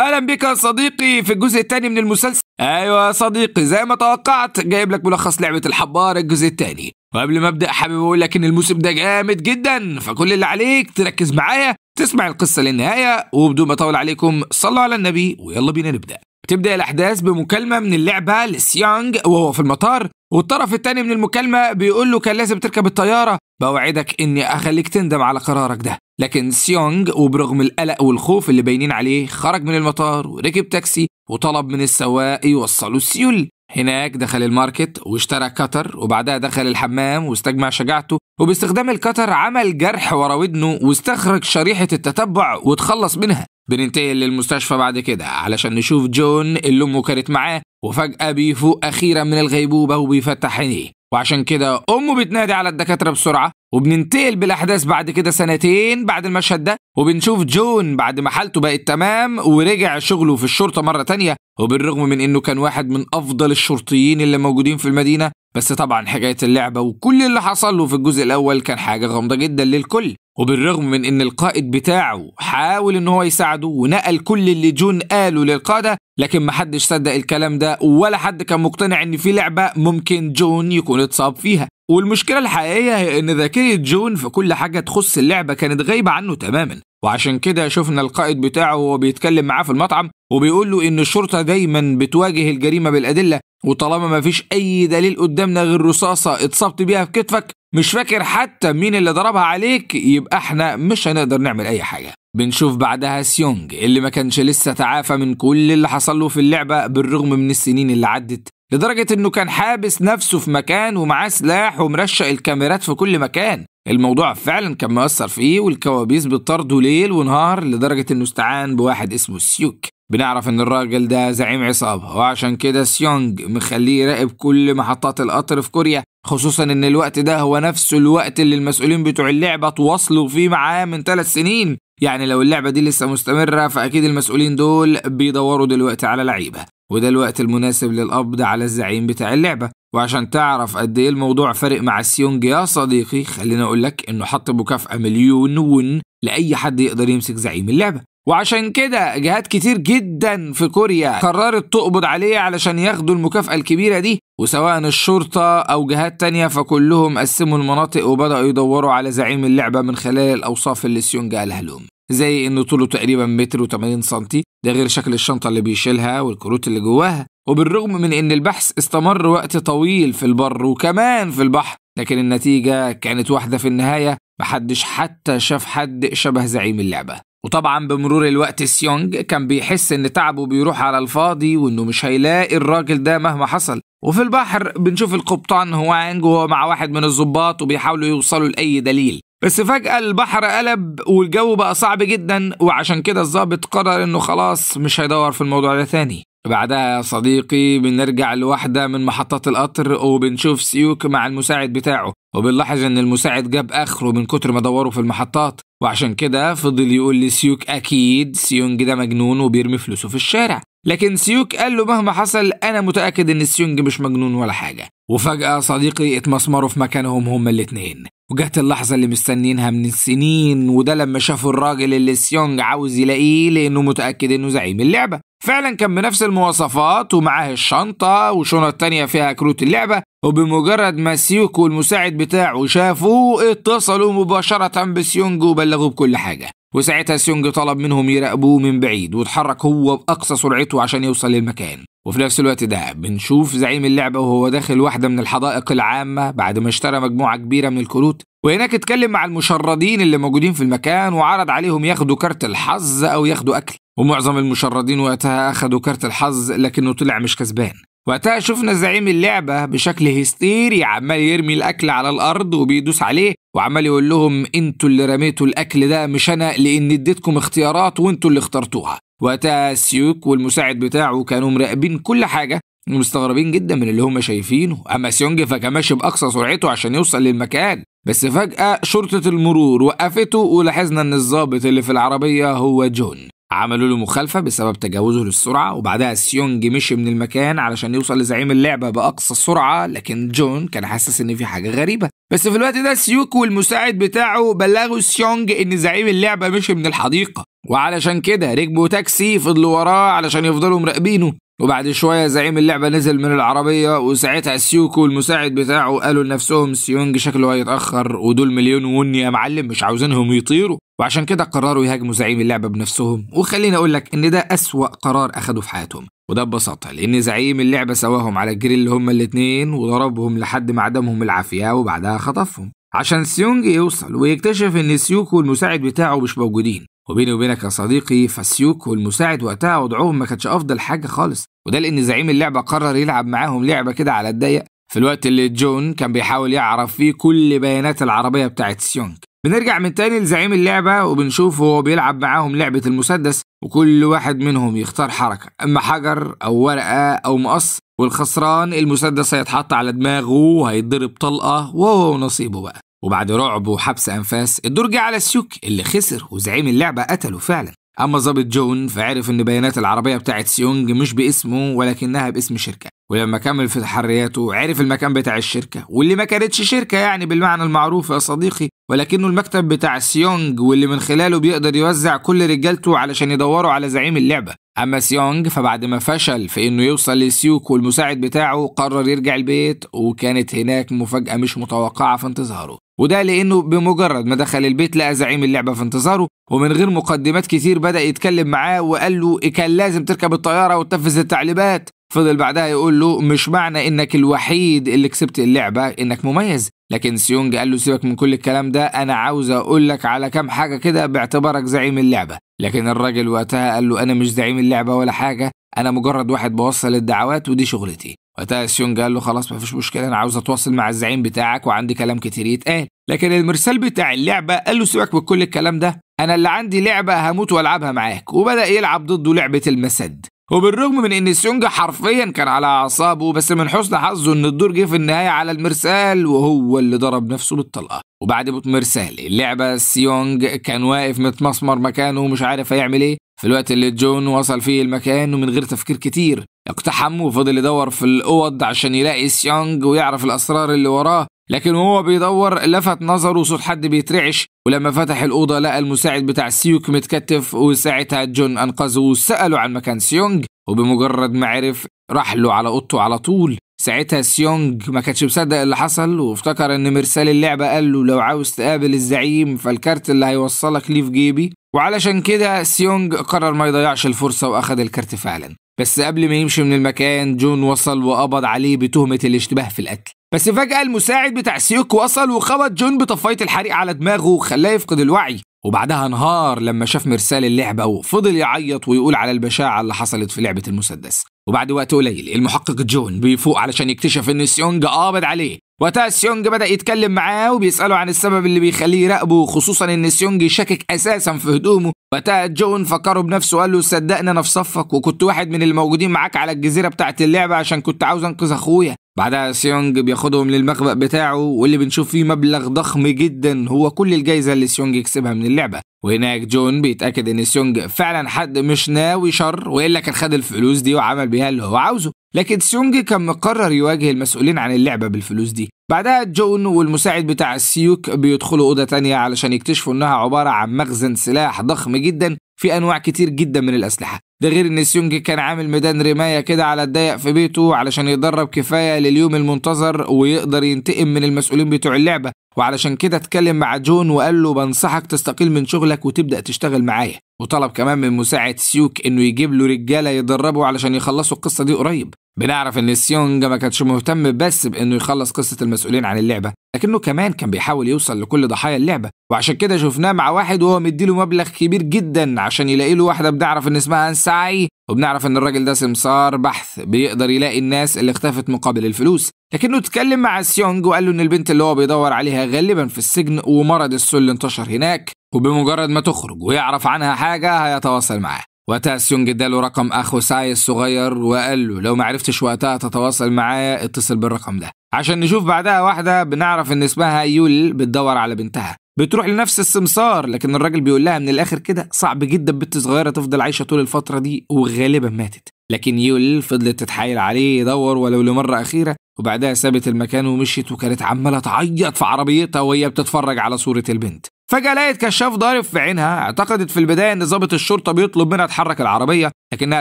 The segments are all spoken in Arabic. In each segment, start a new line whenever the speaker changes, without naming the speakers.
اهلا بك يا صديقي في الجزء الثاني من المسلسل. ايوه يا صديقي، زي ما توقعت جايب لك ملخص لعبة الحبار الجزء الثاني. وقبل ما ابدا حابب اقول لك ان الموسم ده جامد جدا، فكل اللي عليك تركز معايا تسمع القصة للنهاية، وبدون ما اطول عليكم صلوا على النبي ويلا بينا نبدا. تبدا الاحداث بمكالمة من اللعبة لسيونج وهو في المطار، والطرف الثاني من المكالمة بيقول له كان لازم تركب الطيارة، بوعدك اني اخليك تندم على قرارك ده. لكن سيونج وبرغم القلق والخوف اللي باينين عليه خرج من المطار وركب تاكسي وطلب من السواق يوصله سيول. هناك دخل الماركت واشترى كتر، وبعدها دخل الحمام واستجمع شجاعته، وباستخدام الكتر عمل جرح ورا ودنه واستخرج شريحة التتبع وتخلص منها. بننتقل للمستشفى بعد كده علشان نشوف جون اللي امه كانت معاه، وفجأة بيفوق أخيرا من الغيبوبة وبيفتح عينيه، وعشان كده أمه بتنادي على الدكاترة بسرعة. وبننتقل بالأحداث بعد كده سنتين بعد المشهد ده، وبنشوف جون بعد ما حالته بقت تمام ورجع شغله في الشرطة مرة تانية، وبالرغم من إنه كان واحد من أفضل الشرطيين اللي موجودين في المدينة، بس طبعا حكاية اللعبة وكل اللي حصل له في الجزء الأول كان حاجة غامضة جدا للكل. وبالرغم من إن القائد بتاعه حاول إن هو يساعده ونقل كل اللي جون قاله للقادة، لكن محدش صدق الكلام ده ولا حد كان مقتنع إن في لعبة ممكن جون يكون اتصاب فيها. والمشكلة الحقيقية هي إن ذاكرة جون في كل حاجة تخص اللعبة كانت غايبة عنه تماما، وعشان كده شفنا القائد بتاعه وهو بيتكلم معاه في المطعم وبيقول له إن الشرطة دايما بتواجه الجريمة بالأدلة، وطالما ما فيش أي دليل قدامنا غير رصاصة اتصبت بيها في كتفك مش فاكر حتى مين اللي ضربها عليك، يبقى احنا مش هنقدر نعمل أي حاجة. بنشوف بعدها سيونج اللي ما كانش لسه تعافى من كل اللي حصل له في اللعبة بالرغم من السنين اللي عدت، لدرجة انه كان حابس نفسه في مكان ومعاه سلاح ومرشق الكاميرات في كل مكان. الموضوع فعلا كان مؤثر فيه، والكوابيس بتطارده ليل ونهار لدرجة انه استعان بواحد اسمه سيوك. بنعرف ان الراجل ده زعيم عصابة، وعشان كده سيونج مخليه يراقب كل محطات القطر في كوريا، خصوصا ان الوقت ده هو نفس الوقت اللي المسؤولين بتوع اللعبة تواصلوا فيه معاه من 3 سنين. يعني لو اللعبة دي لسه مستمرة فأكيد المسؤولين دول بيدوروا دلوقتي على لعيبة، وده الوقت المناسب للقبض على الزعيم بتاع اللعبة. وعشان تعرف قد ايه الموضوع فارق مع سيونج يا صديقي، خلينا اقولك انه حط مكافأة 1,000,000 وون لأي حد يقدر يمسك زعيم اللعبة، وعشان كده جهات كتير جدا في كوريا قررت تقبض عليه علشان ياخدوا المكافأة الكبيرة دي، وسواء الشرطة أو جهات تانية فكلهم قسموا المناطق وبدأوا يدوروا على زعيم اللعبة من خلال الأوصاف اللي سيونج قالها لهم، زي إنه طوله تقريبا 1.80 سنتي، ده غير شكل الشنطة اللي بيشيلها والكروت اللي جواها. وبالرغم من إن البحث استمر وقت طويل في البر وكمان في البحر، لكن النتيجة كانت واحدة في النهاية، محدش حتى شاف حد شبه زعيم اللعبة. وطبعا بمرور الوقت سيونج كان بيحس ان تعبه بيروح على الفاضي وانه مش هيلاقي الراجل ده مهما حصل. وفي البحر بنشوف القبطان هوانج وهو مع واحد من الضباط وبيحاولوا يوصلوا لأي دليل، بس فجأة البحر قلب والجو بقى صعب جدا، وعشان كده الضابط قرر انه خلاص مش هيدور في الموضوع ده ثاني. بعدها يا صديقي بنرجع لواحدة من محطات القطر وبنشوف سيوك مع المساعد بتاعه، وبنلاحظ ان المساعد جاب اخره من كتر ما دوروا في المحطات، وعشان كده فضل يقول لسيوك اكيد سيونج ده مجنون وبيرمي فلوسه في الشارع. لكن سيوك قال له مهما حصل انا متأكد ان سيونج مش مجنون ولا حاجة. وفجأة صديقي اتمسمروا في مكانهم هما الاتنين، وجات اللحظة اللي مستنينها من السنين، وده لما شافوا الراجل اللي سيونج عاوز يلاقيه لانه متأكد انه زعيم اللعبة. فعلا كان بنفس المواصفات ومعاه الشنطة وشنط تانية فيها كروت اللعبة، وبمجرد ما سيوك والمساعد بتاعه شافوه اتصلوا مباشرة بسيونج وبلغوه بكل حاجة. وساعتها سيونج طلب منهم يراقبوه من بعيد واتحرك هو بأقصى سرعته عشان يوصل للمكان. وفي نفس الوقت ده بنشوف زعيم اللعبة وهو داخل واحدة من الحدائق العامة بعد ما اشترى مجموعة كبيرة من الكروت، وهناك اتكلم مع المشردين اللي موجودين في المكان وعرض عليهم ياخدوا كارت الحظ أو ياخدوا أكل، ومعظم المشردين وقتها أخدوا كارت الحظ لكنه طلع مش كسبان. وقتها شفنا زعيم اللعبة بشكل هستيري عمال يرمي الأكل على الأرض وبيدوس عليه وعمال يقول لهم انتوا اللي رميتوا الأكل ده مش أنا، لأن اديتكم اختيارات وانتوا اللي اخترتوها. وقتها سيوك والمساعد بتاعه كانوا مراقبين كل حاجة ومستغربين جدا من اللي هم شايفينه، أما سيونج فكان ماشي بأقصى سرعته عشان يوصل للمكان، بس فجأة شرطة المرور وقفته ولاحظنا ان الضابط اللي في العربية هو جون. عملوا له مخالفة بسبب تجاوزه للسرعة، وبعدها سيونج مشي من المكان علشان يوصل لزعيم اللعبة بأقصى سرعة، لكن جون كان حاسس ان في حاجة غريبة. بس في الوقت ده سيوك والمساعد بتاعه بلغوا سيونج ان زعيم اللعبة مشي من الحديقة، وعلشان كده ركبوا تاكسي فضلوا وراه علشان يفضلوا مراقبينه. وبعد شوية زعيم اللعبة نزل من العربية، وساعتها سيوكو والمساعد بتاعه قالوا لنفسهم سيونج شكله هيتأخر ودول مليون وني يا معلم مش عاوزينهم يطيروا، وعشان كده قرروا يهاجموا زعيم اللعبة بنفسهم. وخليني أقول لك إن ده أسوأ قرار أخدوا في حياتهم، وده ببساطة لأن زعيم اللعبة سواهم على الجريل هما الاتنين وضربهم لحد ما عدمهم العافية وبعدها خطفهم عشان سيونج يوصل ويكتشف إن سيوكو والمساعد بتاعه مش موجودين. وبيني وبينك يا صديقي فسيوكو والمساعد وقتها وضعهم ما كانش أفضل حاجة خالص، وده لأن زعيم اللعبة قرر يلعب معاهم لعبة كده على الضيق في الوقت اللي جون كان بيحاول يعرف فيه كل بيانات العربية بتاعت سيونج. بنرجع من تاني لزعيم اللعبة وبنشوفه وهو بيلعب معاهم لعبة المسدس، وكل واحد منهم يختار حركة، اما حجر او ورقة او مقص، والخسران المسدس هيتحط على دماغه وهيتضرب طلقة وهو نصيبه بقى. وبعد رعب وحبس انفاس الدور جه على سيوك اللي خسر وزعيم اللعبة قتله فعلا. اما ظابط جون فعرف ان بيانات العربية بتاعت سيونج مش باسمه ولكنها باسم شركة، ولما كمل في تحرياته عرف المكان بتاع الشركة واللي ما كانتش شركة يعني بالمعنى المعروف يا صديقي، ولكنه المكتب بتاع سيونج واللي من خلاله بيقدر يوزع كل رجالته علشان يدوروا على زعيم اللعبة. اما سيونج فبعد ما فشل في انه يوصل لسيوك والمساعد بتاعه قرر يرجع البيت، وكانت هناك مفاجأة مش متوقعة في انتظاره، وده لانه بمجرد ما دخل البيت لقى زعيم اللعبة في انتظاره، ومن غير مقدمات كتير بدأ يتكلم معاه وقال له كان لازم تركب الطيارة وتنفذ التعليمات. فضل بعدها يقول له مش معنى انك الوحيد اللي كسبت اللعبة انك مميز، لكن سيونج قال له سيبك من كل الكلام ده، انا عاوز اقول لك على كام حاجة كده باعتبارك زعيم اللعبة. لكن الراجل وقتها قال له انا مش زعيم اللعبة ولا حاجة، انا مجرد واحد بوصل الدعوات ودي شغلتي. وقتها سيونج قال له خلاص مفيش مشكلة، انا عاوز اتواصل مع الزعيم بتاعك وعندي كلام كتير يتقال. لكن المرسال بتاع اللعبة قال له سيبك من كل الكلام ده، انا اللي عندي لعبة هموت والعبها معاك. وبدأ يلعب ضده لعبة المسد، وبالرغم من ان سيونج حرفيا كان على اعصابه، بس من حسن حظه ان الدور جه في النهايه على المرسال وهو اللي ضرب نفسه بالطلقه. وبعد موت مرسال اللعبه سيونج كان واقف متمسمر مكانه ومش عارف هيعمل ايه، في الوقت اللي جون وصل فيه المكان ومن غير تفكير كتير اقتحم وفضل يدور في الاوض عشان يلاقي سيونج ويعرف الاسرار اللي وراه. لكن وهو بيدور لفت نظره صوت حد بيترعش، ولما فتح الأوضة لقى المساعد بتاع سيوك متكتف، وساعتها جون أنقذه وسأله عن مكان سيونج، وبمجرد ما عرف راح له على أوضته على طول. ساعتها سيونج ما كانش مصدق اللي حصل وافتكر ان مرسال اللعبة قال له لو عاوز تقابل الزعيم فالكارت اللي هيوصلك ليه في جيبي، وعلشان كده سيونج قرر ما يضيعش الفرصة واخد الكارت فعلا. بس قبل ما يمشي من المكان جون وصل وقبض عليه بتهمة الاشتباه في القتل. بس فجأة المساعد بتاع سيوك وصل وخبط جون بطفاية الحريق على دماغه وخلاه يفقد الوعي، وبعدها انهار لما شاف مرسال اللعبة وفضل يعيط ويقول على البشاعة اللي حصلت في لعبة المسدس. وبعد وقت قليل المحقق جون بيفوق علشان يكتشف ان سيونج قابض عليه. وقتها سيونج بدأ يتكلم معاه وبيسأله عن السبب اللي بيخليه يراقبه، خصوصا ان سيونج شاكك اساسا في هدومه. وقتها جون فكره بنفسه وقال له صدقني انا في صفك، وكنت واحد من الموجودين معاك على الجزيرة بتاعت اللعبة عشان كنت عاوز انقذ اخويا. بعدها سيونج بياخدهم للمخبأ بتاعه واللي بنشوف فيه مبلغ ضخم جدا هو كل الجايزة اللي سيونج يكسبها من اللعبة. وهناك جون بيتأكد ان سيونج فعلا حد مش ناوي شر، وإلا كان خد الفلوس دي وعمل بيها اللي هو عاوزه، لكن سيونج كان مقرر يواجه المسؤولين عن اللعبة بالفلوس دي. بعدها جون والمساعد بتاع سيوك بيدخلوا أوضة تانية علشان يكتشفوا انها عبارة عن مخزن سلاح ضخم جدا في انواع كتير جدا من الأسلحة. ده غير ان سيونج كان عامل ميدان رماية كده على الضيق في بيته علشان يدرب كفاية لليوم المنتظر ويقدر ينتقم من المسؤولين بتوع اللعبة. وعلشان كده اتكلم مع جون وقال له بنصحك تستقيل من شغلك وتبدأ تشتغل معايا، وطلب كمان من مساعد سيوك انه يجيب له رجالة يدربوا علشان يخلصوا القصة دي قريب. بنعرف ان سيونج ما كانش مهتم بس بانه يخلص قصة المسؤولين عن اللعبة، لكنه كمان كان بيحاول يوصل لكل ضحايا اللعبة. وعشان كده شفناه مع واحد وهو مديله مبلغ كبير جدا عشان يلاقي له واحدة بنعرف ان اسمها انساي، وبنعرف ان الراجل ده سمسار بحث بيقدر يلاقي الناس اللي اختفت مقابل الفلوس. لكنه اتكلم مع سيونج وقال له ان البنت اللي هو بيدور عليها غالبا في السجن ومرض السل انتشر هناك، وبمجرد ما تخرج ويعرف عنها حاجة هيتواصل معاه. وقتها سيونج اداله رقم اخو ساي الصغير وقال له لو معرفتش وقتها تتواصل معايا اتصل بالرقم ده. عشان نشوف بعدها واحدة بنعرف ان اسمها يول بتدور على بنتها، بتروح لنفس السمسار، لكن الراجل بيقول لها من الاخر كده صعب جدا بنت صغيرة تفضل عايشة طول الفترة دي وغالبا ماتت. لكن يول فضلت تتحايل عليه يدور ولو لمرة أخيرة، وبعدها سابت المكان ومشيت وكانت عمالة تعيط في عربيتها وهي بتتفرج على صورة البنت. فجأة لقت كشاف ضارب في عينها. اعتقدت في البداية ان ضابط الشرطة بيطلب منها تحرك العربية، لكنها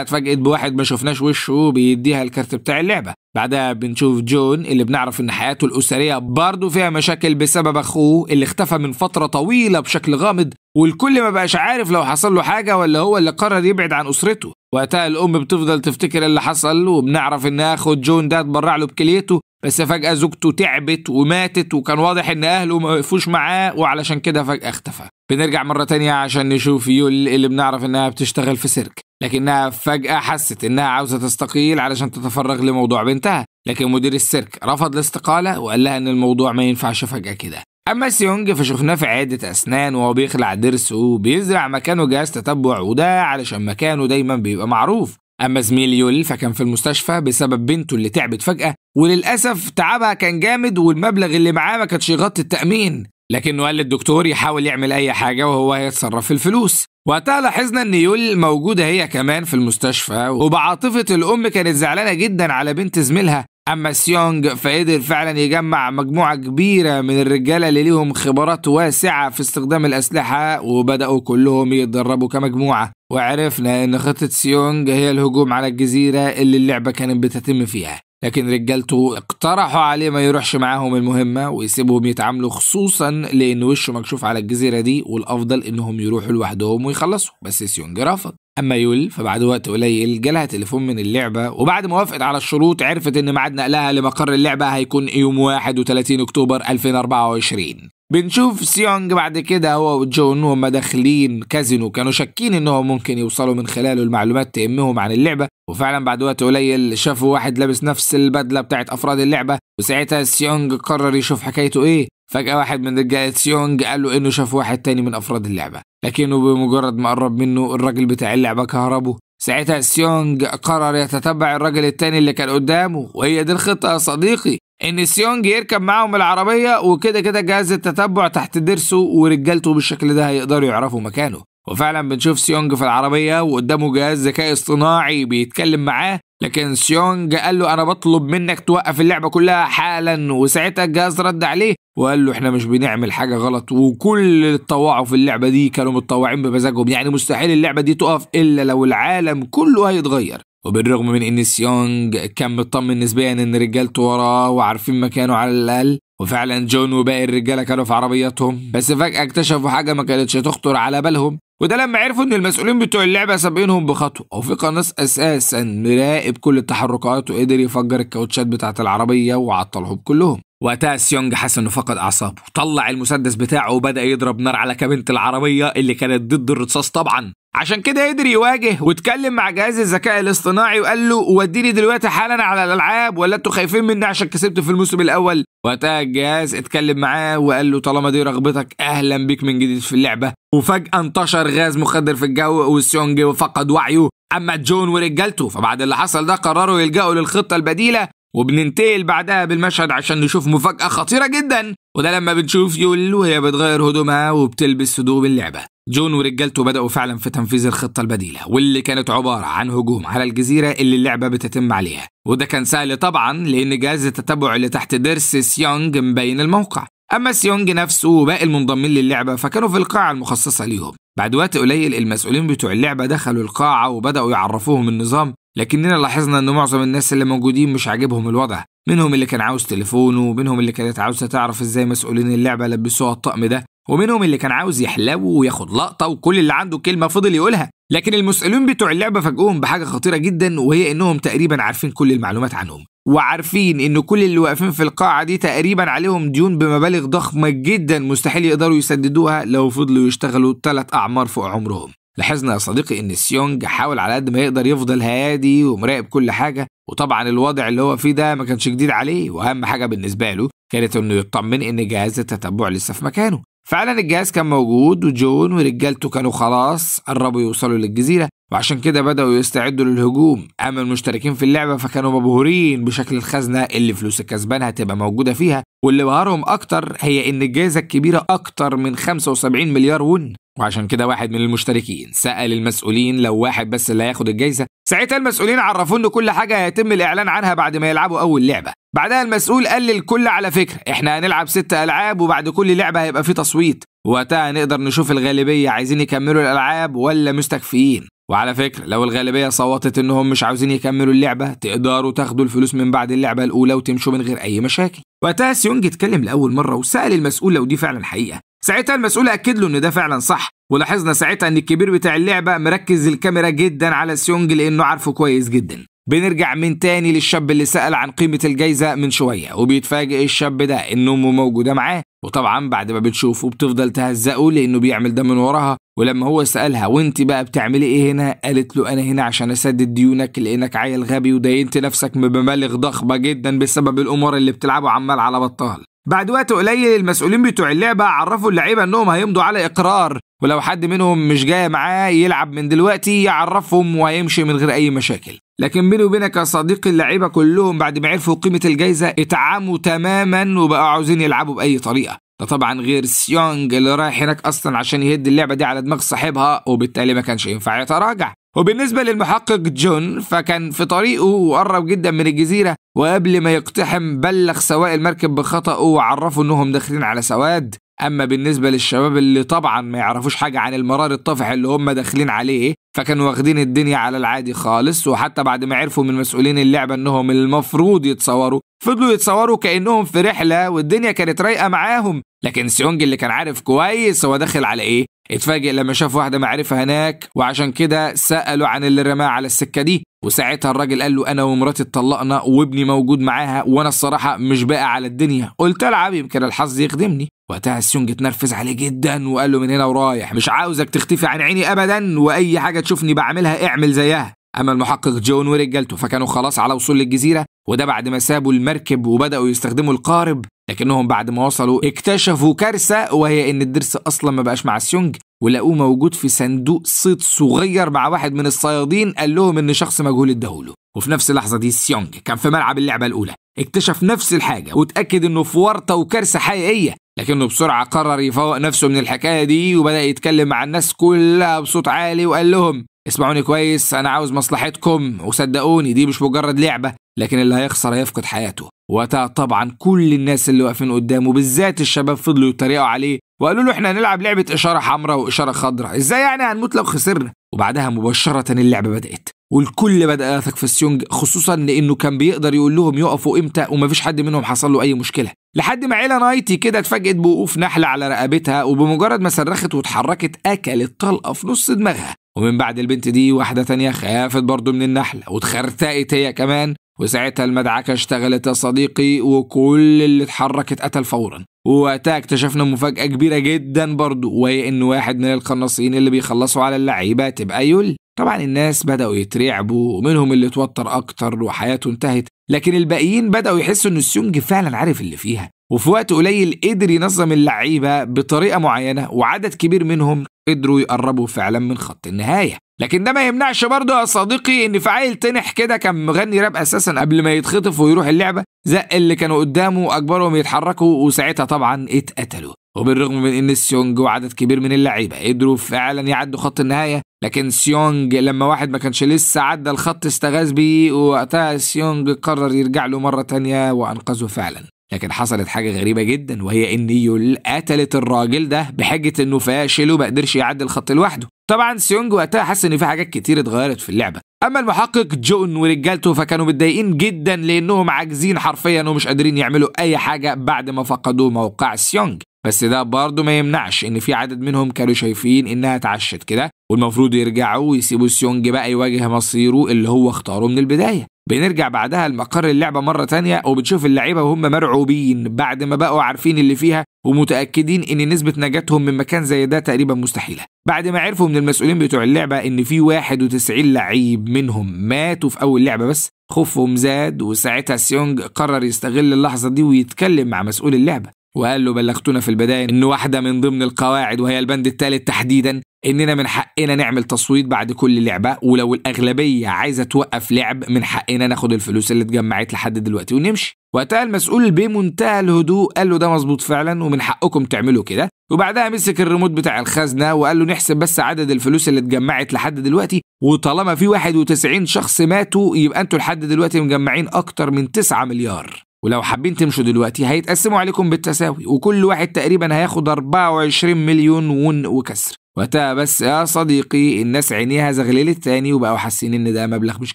اتفاجئت بواحد ما شفناش وشه بيديها الكارت بتاع اللعبة. بعدها بنشوف جون اللي بنعرف ان حياته الأسرية برضه فيها مشاكل بسبب اخوه اللي اختفى من فترة طويلة بشكل غامض، والكل ما بقاش عارف لو حصل له حاجة ولا هو اللي قرر يبعد عن أسرته. وقتها الأم بتفضل تفتكر اللي حصل، وبنعرف ان اخو جون ده اتبرع له بكليته، بس فجأة زوجته تعبت وماتت، وكان واضح ان اهله ما وقفوش معاه وعلشان كده فجأة اختفى. بنرجع مرة تانية عشان نشوف يول اللي بنعرف انها بتشتغل في سيرك، لكنها فجأة حست انها عاوزة تستقيل علشان تتفرغ لموضوع بنتها، لكن مدير السيرك رفض الاستقالة وقال لها ان الموضوع ما ينفعش فجأة كده. اما سيونج فشفناه في عيادة اسنان وهو بيخلع ضرسه وبيزرع مكانه جهاز تتبع، وده علشان مكانه دايما بيبقى معروف. اما زميل يول فكان في المستشفى بسبب بنته اللي تعبت فجأة، وللأسف تعبها كان جامد والمبلغ اللي معاه ما كانش يغطي التأمين، لكنه قال للدكتور يحاول يعمل أي حاجة وهو هيتصرف في الفلوس. وقتها لاحظنا إن يول موجودة هي كمان في المستشفى، وبعاطفة الأم كانت زعلانة جدا على بنت زميلها. أما سيونج فقدر فعلا يجمع مجموعة كبيرة من الرجالة اللي ليهم خبرات واسعة في استخدام الأسلحة، وبدأوا كلهم يتدربوا كمجموعة. وعرفنا إن خطة سيونج هي الهجوم على الجزيرة اللي اللعبة كانت بتتم فيها، لكن رجالته اقترحوا عليه ما يروحش معاهم المهمة ويسيبهم يتعاملوا، خصوصا لأن وشه مكشوف على الجزيرة دي والأفضل إنهم يروحوا لوحدهم ويخلصوا، بس سيونج رفض. أما يول فبعد وقت قليل جالها تليفون من اللعبة، وبعد ما وافقت على الشروط عرفت إن ميعاد نقلها لمقر اللعبة هيكون يوم 31 أكتوبر 2024. بنشوف سيونج بعد كده هو وجون وهم داخلين كازينو، كانوا شاكين انهم ممكن يوصلوا من خلاله المعلومات تهمهم عن اللعبة، وفعلا بعد وقت قليل شافوا واحد لابس نفس البدلة بتاعت افراد اللعبة، وساعتها سيونج قرر يشوف حكايته ايه. فجأة واحد من رجالة سيونج قال له انه شاف واحد تاني من افراد اللعبة، لكنه بمجرد ما قرب منه الراجل بتاع اللعبة كهربه. ساعتها سيونج قرر يتتبع الراجل التاني اللي كان قدامه، وهي دي الخطة يا صديقي، ان سيونج يركب معاهم العربية وكده كده جهاز التتبع تحت ضرسه، ورجالته بالشكل ده هيقدروا يعرفوا مكانه. وفعلا بنشوف سيونج في العربية وقدامه جهاز ذكاء اصطناعي بيتكلم معاه، لكن سيونج قال له انا بطلب منك توقف اللعبة كلها حالا. وساعتها الجهاز رد عليه وقال له احنا مش بنعمل حاجة غلط، وكل اللي اتطوعوا في اللعبة دي كانوا متطوعين بمزاجهم، يعني مستحيل اللعبة دي تقف الا لو العالم كله هيتغير. وبالرغم من ان سيونج كان مطمن نسبيا ان رجالته وراه وعارفين مكانه على الاقل، وفعلا جون وباقي الرجاله كانوا في عربياتهم، بس فجأة اكتشفوا حاجة ما كانتش تخطر على بالهم، وده لما عرفوا ان المسؤولين بتوع اللعبة سابقينهم بخطوة، وفي قناص اساسا مراقب كل التحركات وقدر يفجر الكاوتشات بتاعة العربية وعطلهم كلهم. وقتها سيونج حس انه فقد اعصابه، طلع المسدس بتاعه وبدأ يضرب نار على كابينة العربية اللي كانت ضد الرصاص طبعا، عشان كده قدر يواجه واتكلم مع جهاز الذكاء الاصطناعي وقال له وديني دلوقتي حالا على الالعاب ولا انتوا خايفين مني عشان كسبت في الموسم الاول. وقتها الجهاز اتكلم معاه وقال له طالما دي رغبتك اهلا بيك من جديد في اللعبه. وفجاه انتشر غاز مخدر في الجو وسيونج فقد وعيه. اما جون ورجالته فبعد اللي حصل ده قرروا يلجأوا للخطه البديله، وبننتقل بعدها بالمشهد عشان نشوف مفاجأة خطيرة جدا، وده لما بنشوف يول وهي بتغير هدومها وبتلبس هدوم اللعبة. جون ورجالته بدأوا فعلا في تنفيذ الخطة البديلة واللي كانت عبارة عن هجوم على الجزيرة اللي اللعبة بتتم عليها، وده كان سهل طبعا لأن جهاز التتبع اللي تحت ضرس سيونج مبين الموقع. أما سيونج نفسه وباقي المنضمين للعبة فكانوا في القاعة المخصصة ليهم. بعد وقت قليل المسؤولين بتوع اللعبة دخلوا القاعة وبدأوا يعرفوهم النظام، لكننا لاحظنا ان معظم الناس اللي موجودين مش عاجبهم الوضع، منهم اللي كان عاوز تليفونه، ومنهم اللي كانت عاوزة تعرف ازاي مسؤولين اللعبة لبسوها الطقم ده، ومنهم اللي كان عاوز يحلو وياخد لقطة وكل اللي عنده كلمة فضل يقولها. لكن المسؤولين بتوع اللعبة فاجئوهم بحاجة خطيرة جدا، وهي انهم تقريبا عارفين كل المعلومات عنهم، وعارفين ان كل اللي واقفين في القاعة دي تقريبا عليهم ديون بمبالغ ضخمة جدا مستحيل يقدروا يسددوها لو فضلوا يشتغلوا 3 أعمار فوق عمرهم. لاحظنا يا صديقي ان سيونج حاول على قد ما يقدر يفضل هادي ومراقب كل حاجة، وطبعا الوضع اللي هو فيه ده ما كانش جديد عليه، واهم حاجة بالنسبة له كانت انه يطمن ان جهاز التتبع لسه في مكانه. فعلا الجهاز كان موجود وجون ورجالته كانوا خلاص قربوا يوصلوا للجزيرة، وعشان كده بدأوا يستعدوا للهجوم. أما المشتركين في اللعبة فكانوا مبهورين بشكل الخزنة اللي فلوس الكسبان هتبقى موجودة فيها، واللي بهرهم أكتر هي إن الجائزة الكبيرة أكتر من 75 مليار ون. وعشان كده واحد من المشتركين سأل المسؤولين لو واحد بس اللي هياخد الجائزة. ساعتها المسؤولين عرفوا إن كل حاجة هيتم الإعلان عنها بعد ما يلعبوا أول لعبة. بعدها المسؤول قال للكل على فكرة إحنا هنلعب 6 ألعاب وبعد كل لعبة هيبقى في تصويت، وقتها نقدر نشوف الغالبية عايزين يكملوا الألعاب ولا مستكفيين. وعلى فكرة لو الغالبية صوتت إنهم مش عاوزين يكملوا اللعبة تقدروا تاخدوا الفلوس من بعد اللعبة الأولى وتمشوا من غير أي مشاكل. وقتها سيونج اتكلم لأول مرة وسأل المسؤول لو دي فعلا حقيقة. ساعتها المسؤول أكد له إن ده فعلا صح، ولاحظنا ساعتها إن الكبير بتاع اللعبة مركز الكاميرا جدا على سيونج لأنه عارفه كويس جدا. بنرجع من تاني للشاب اللي سأل عن قيمة الجايزة من شوية، وبيتفاجئ الشاب ده إن أمه موجودة معاه، وطبعا بعد ما بتشوفه بتفضل تهزقه لأنه بيعمل ده من وراها. ولما هو سألها وانت بقى بتعملي ايه هنا، قالت له انا هنا عشان اسدد ديونك لانك عيل غبي ودينت نفسك بمبالغ ضخمة جدا بسبب الامور اللي بتلعبوا عمال على بطال. بعد وقت قليل المسؤولين بتوع اللعبة عرفوا اللعيبة انهم هيمضوا على اقرار، ولو حد منهم مش جاي معاه يلعب من دلوقتي يعرفهم وهيمشي من غير اي مشاكل. لكن بيني وبينك يا صديقي اللعيبة كلهم بعد ما عرفوا قيمة الجايزة اتعاموا تماما وبقوا عاوزين يلعبوا بأي طريقة. ده طبعا غير سيونج اللي رايح هناك اصلا عشان يهد اللعبة دي على دماغ صاحبها، وبالتالي ما كانش ينفع يتراجع. وبالنسبة للمحقق جون فكان في طريقه وقرب جدا من الجزيرة، وقبل ما يقتحم بلغ سواق المركب بخطأه وعرفوا انهم داخلين على سواد. اما بالنسبة للشباب اللي طبعا ما يعرفوش حاجة عن المرار الطافح اللي هم داخلين عليه فكانوا واخدين الدنيا على العادي خالص، وحتى بعد ما عرفوا من مسؤولين اللعبة انهم المفروض يتصوروا فضلوا يتصوروا كأنهم في رحلة والدنيا كانت رايقة معاهم. لكن سيونج اللي كان عارف كويس هو داخل على ايه اتفاجئ لما شاف واحدة معرفة هناك، وعشان كده سألوا عن اللي رماه على السكة دي. وساعتها الراجل قال له انا ومراتي اتطلقنا وابني موجود معاها وانا الصراحة مش باقي على الدنيا، قلت العب يمكن الحظ يخدمني. وقتها سيونج اتنرفز عليه جدا وقال له من هنا ورايح مش عاوزك تختفي عن عيني ابدا، واي حاجة تشوفني بعملها اعمل زيها. اما المحقق جون ورجالته فكانوا خلاص على وصول للجزيرة، وده بعد ما سابوا المركب وبدأوا يستخدموا القارب. لكنهم بعد ما وصلوا اكتشفوا كارثة، وهي ان الدرس اصلا ما بقاش مع سيونج، ولقوه موجود في صندوق صيد صغير مع واحد من الصيادين قال لهم ان شخص مجهول اداهوله. وفي نفس اللحظة دي سيونج كان في ملعب اللعبة الاولى اكتشف نفس الحاجة واتأكد انه في ورطة وكارثة حقيقية، لكنه بسرعة قرر يفوق نفسه من الحكاية دي وبدأ يتكلم مع الناس كلها بصوت عالي وقال لهم اسمعوني كويس، انا عاوز مصلحتكم وصدقوني دي مش مجرد لعبة، لكن اللي هيخسر هيفقد حياته. وقتها طبعا كل الناس اللي واقفين قدامه بالذات الشباب فضلوا يتريقوا عليه وقالوا له احنا هنلعب لعبة اشارة حمراء واشارة خضراء، ازاي يعني هنموت لو خسرنا؟ وبعدها مباشرة اللعبة بدأت والكل بدأ يثق في سيونج، خصوصا لانه كان بيقدر يقول لهم يقفوا امتى ومفيش حد منهم حصل له اي مشكلة، لحد ما عيلة نايتي كده اتفاجئت بوقوف نحلة على رقبتها، وبمجرد ما صرخت واتحركت اكلت طلقة في نص دماغها. ومن بعد البنت دي واحدة تانية خافت برضو من النحلة واتخرتقت هي كمان، وساعتها المدعكة اشتغلت يا صديقي وكل اللي اتحرك اتقتل فورا. ووقتها اكتشفنا مفاجأة كبيرة جدا برضو، وهي ان واحد من القناصين اللي بيخلصوا على اللعيبة تبقى يول. طبعا الناس بدأوا يترعبوا ومنهم اللي اتوتر اكتر وحياته انتهت، لكن الباقيين بدأوا يحسوا ان سيونج فعلا عارف اللي فيها، وفي وقت قليل قدر ينظم اللعيبة بطريقة معينة وعدد كبير منهم قدروا يقربوا فعلا من خط النهاية. لكن ده ما يمنعش برضه يا صديقي ان في عيل تنح كده كان مغني راب اساسا قبل ما يتخطف ويروح اللعبة، زق اللي كانوا قدامه واجبرهم يتحركوا، وساعتها طبعا اتقتلوا. وبالرغم من ان سيونج وعدد كبير من اللعيبة قدروا فعلا يعدوا خط النهاية، لكن سيونج لما واحد ما كانش لسه عدى الخط استغاث بيه، ووقتها سيونج قرر يرجع له مرة تانية وانقذه فعلا. لكن حصلت حاجة غريبة جدا، وهي ان يول قتلت الراجل ده بحجة انه فاشل وما قدرش يعدي الخط لوحده. طبعا سيونج وقتها حس ان في حاجات كتير اتغيرت في اللعبة. اما المحقق جون ورجالته فكانوا متضايقين جدا لانهم عاجزين حرفيا ومش قادرين يعملوا اي حاجة بعد ما فقدوا موقع سيونج. بس ده برضه ما يمنعش ان في عدد منهم كانوا شايفين انها اتعشت كده والمفروض يرجعوا ويسيبوا سيونج بقى يواجه مصيره اللي هو اختاره من البداية. بنرجع بعدها لمقر اللعبة مرة تانية وبتشوف اللعيبة وهم مرعوبين بعد ما بقوا عارفين اللي فيها ومتأكدين ان نسبة نجاتهم من مكان زي ده تقريبا مستحيلة، بعد ما عرفوا من المسؤولين بتوع اللعبة ان في 91 لعيب منهم ماتوا في اول لعبة بس. خوفهم زاد، وساعتها سيونج قرر يستغل اللحظة دي ويتكلم مع مسؤول اللعبة وقال له بلغتونا في البداية ان واحدة من ضمن القواعد وهي البند الثالث تحديدا اننا من حقنا نعمل تصويت بعد كل لعبة، ولو الاغلبية عايزة توقف لعب من حقنا ناخد الفلوس اللي اتجمعت لحد دلوقتي ونمشي. وقتها المسؤول بمنتهى الهدوء قال له ده مظبوط فعلا ومن حقكم تعملوا كده، وبعدها مسك الريموت بتاع الخزنة وقال له نحسب بس عدد الفلوس اللي اتجمعت لحد دلوقتي، وطالما في 91 شخص ماتوا يبقى انتوا لحد دلوقتي مجمعين اكتر من 9 مليار. ولو حابين تمشوا دلوقتي هيتقسموا عليكم بالتساوي، وكل واحد تقريبا هياخد 24 مليون ون وكسر. وقتها بس يا صديقي الناس عينيها زغللت تاني وبقوا حاسين ان ده مبلغ مش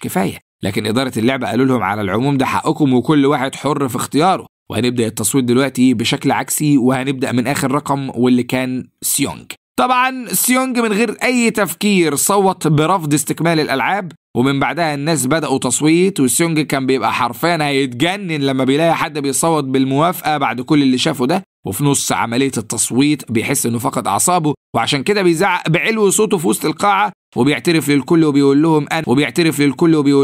كفايه، لكن اداره اللعبه قالوا لهم على العموم ده حقكم وكل واحد حر في اختياره. وهنبدا التصويت دلوقتي بشكل عكسي، وهنبدا من اخر رقم واللي كان سيونج. طبعا سيونج من غير اي تفكير صوت برفض استكمال الالعاب، ومن بعدها الناس بدأوا تصويت، وسيونج كان بيبقى حرفيا هيتجنن لما بيلاقي حد بيصوت بالموافقة بعد كل اللي شافه ده، وفي نص عملية التصويت بيحس انه فقد اعصابه، وعشان كده بيزعق بعلو صوته في وسط القاعة وبيعترف للكل وبيقول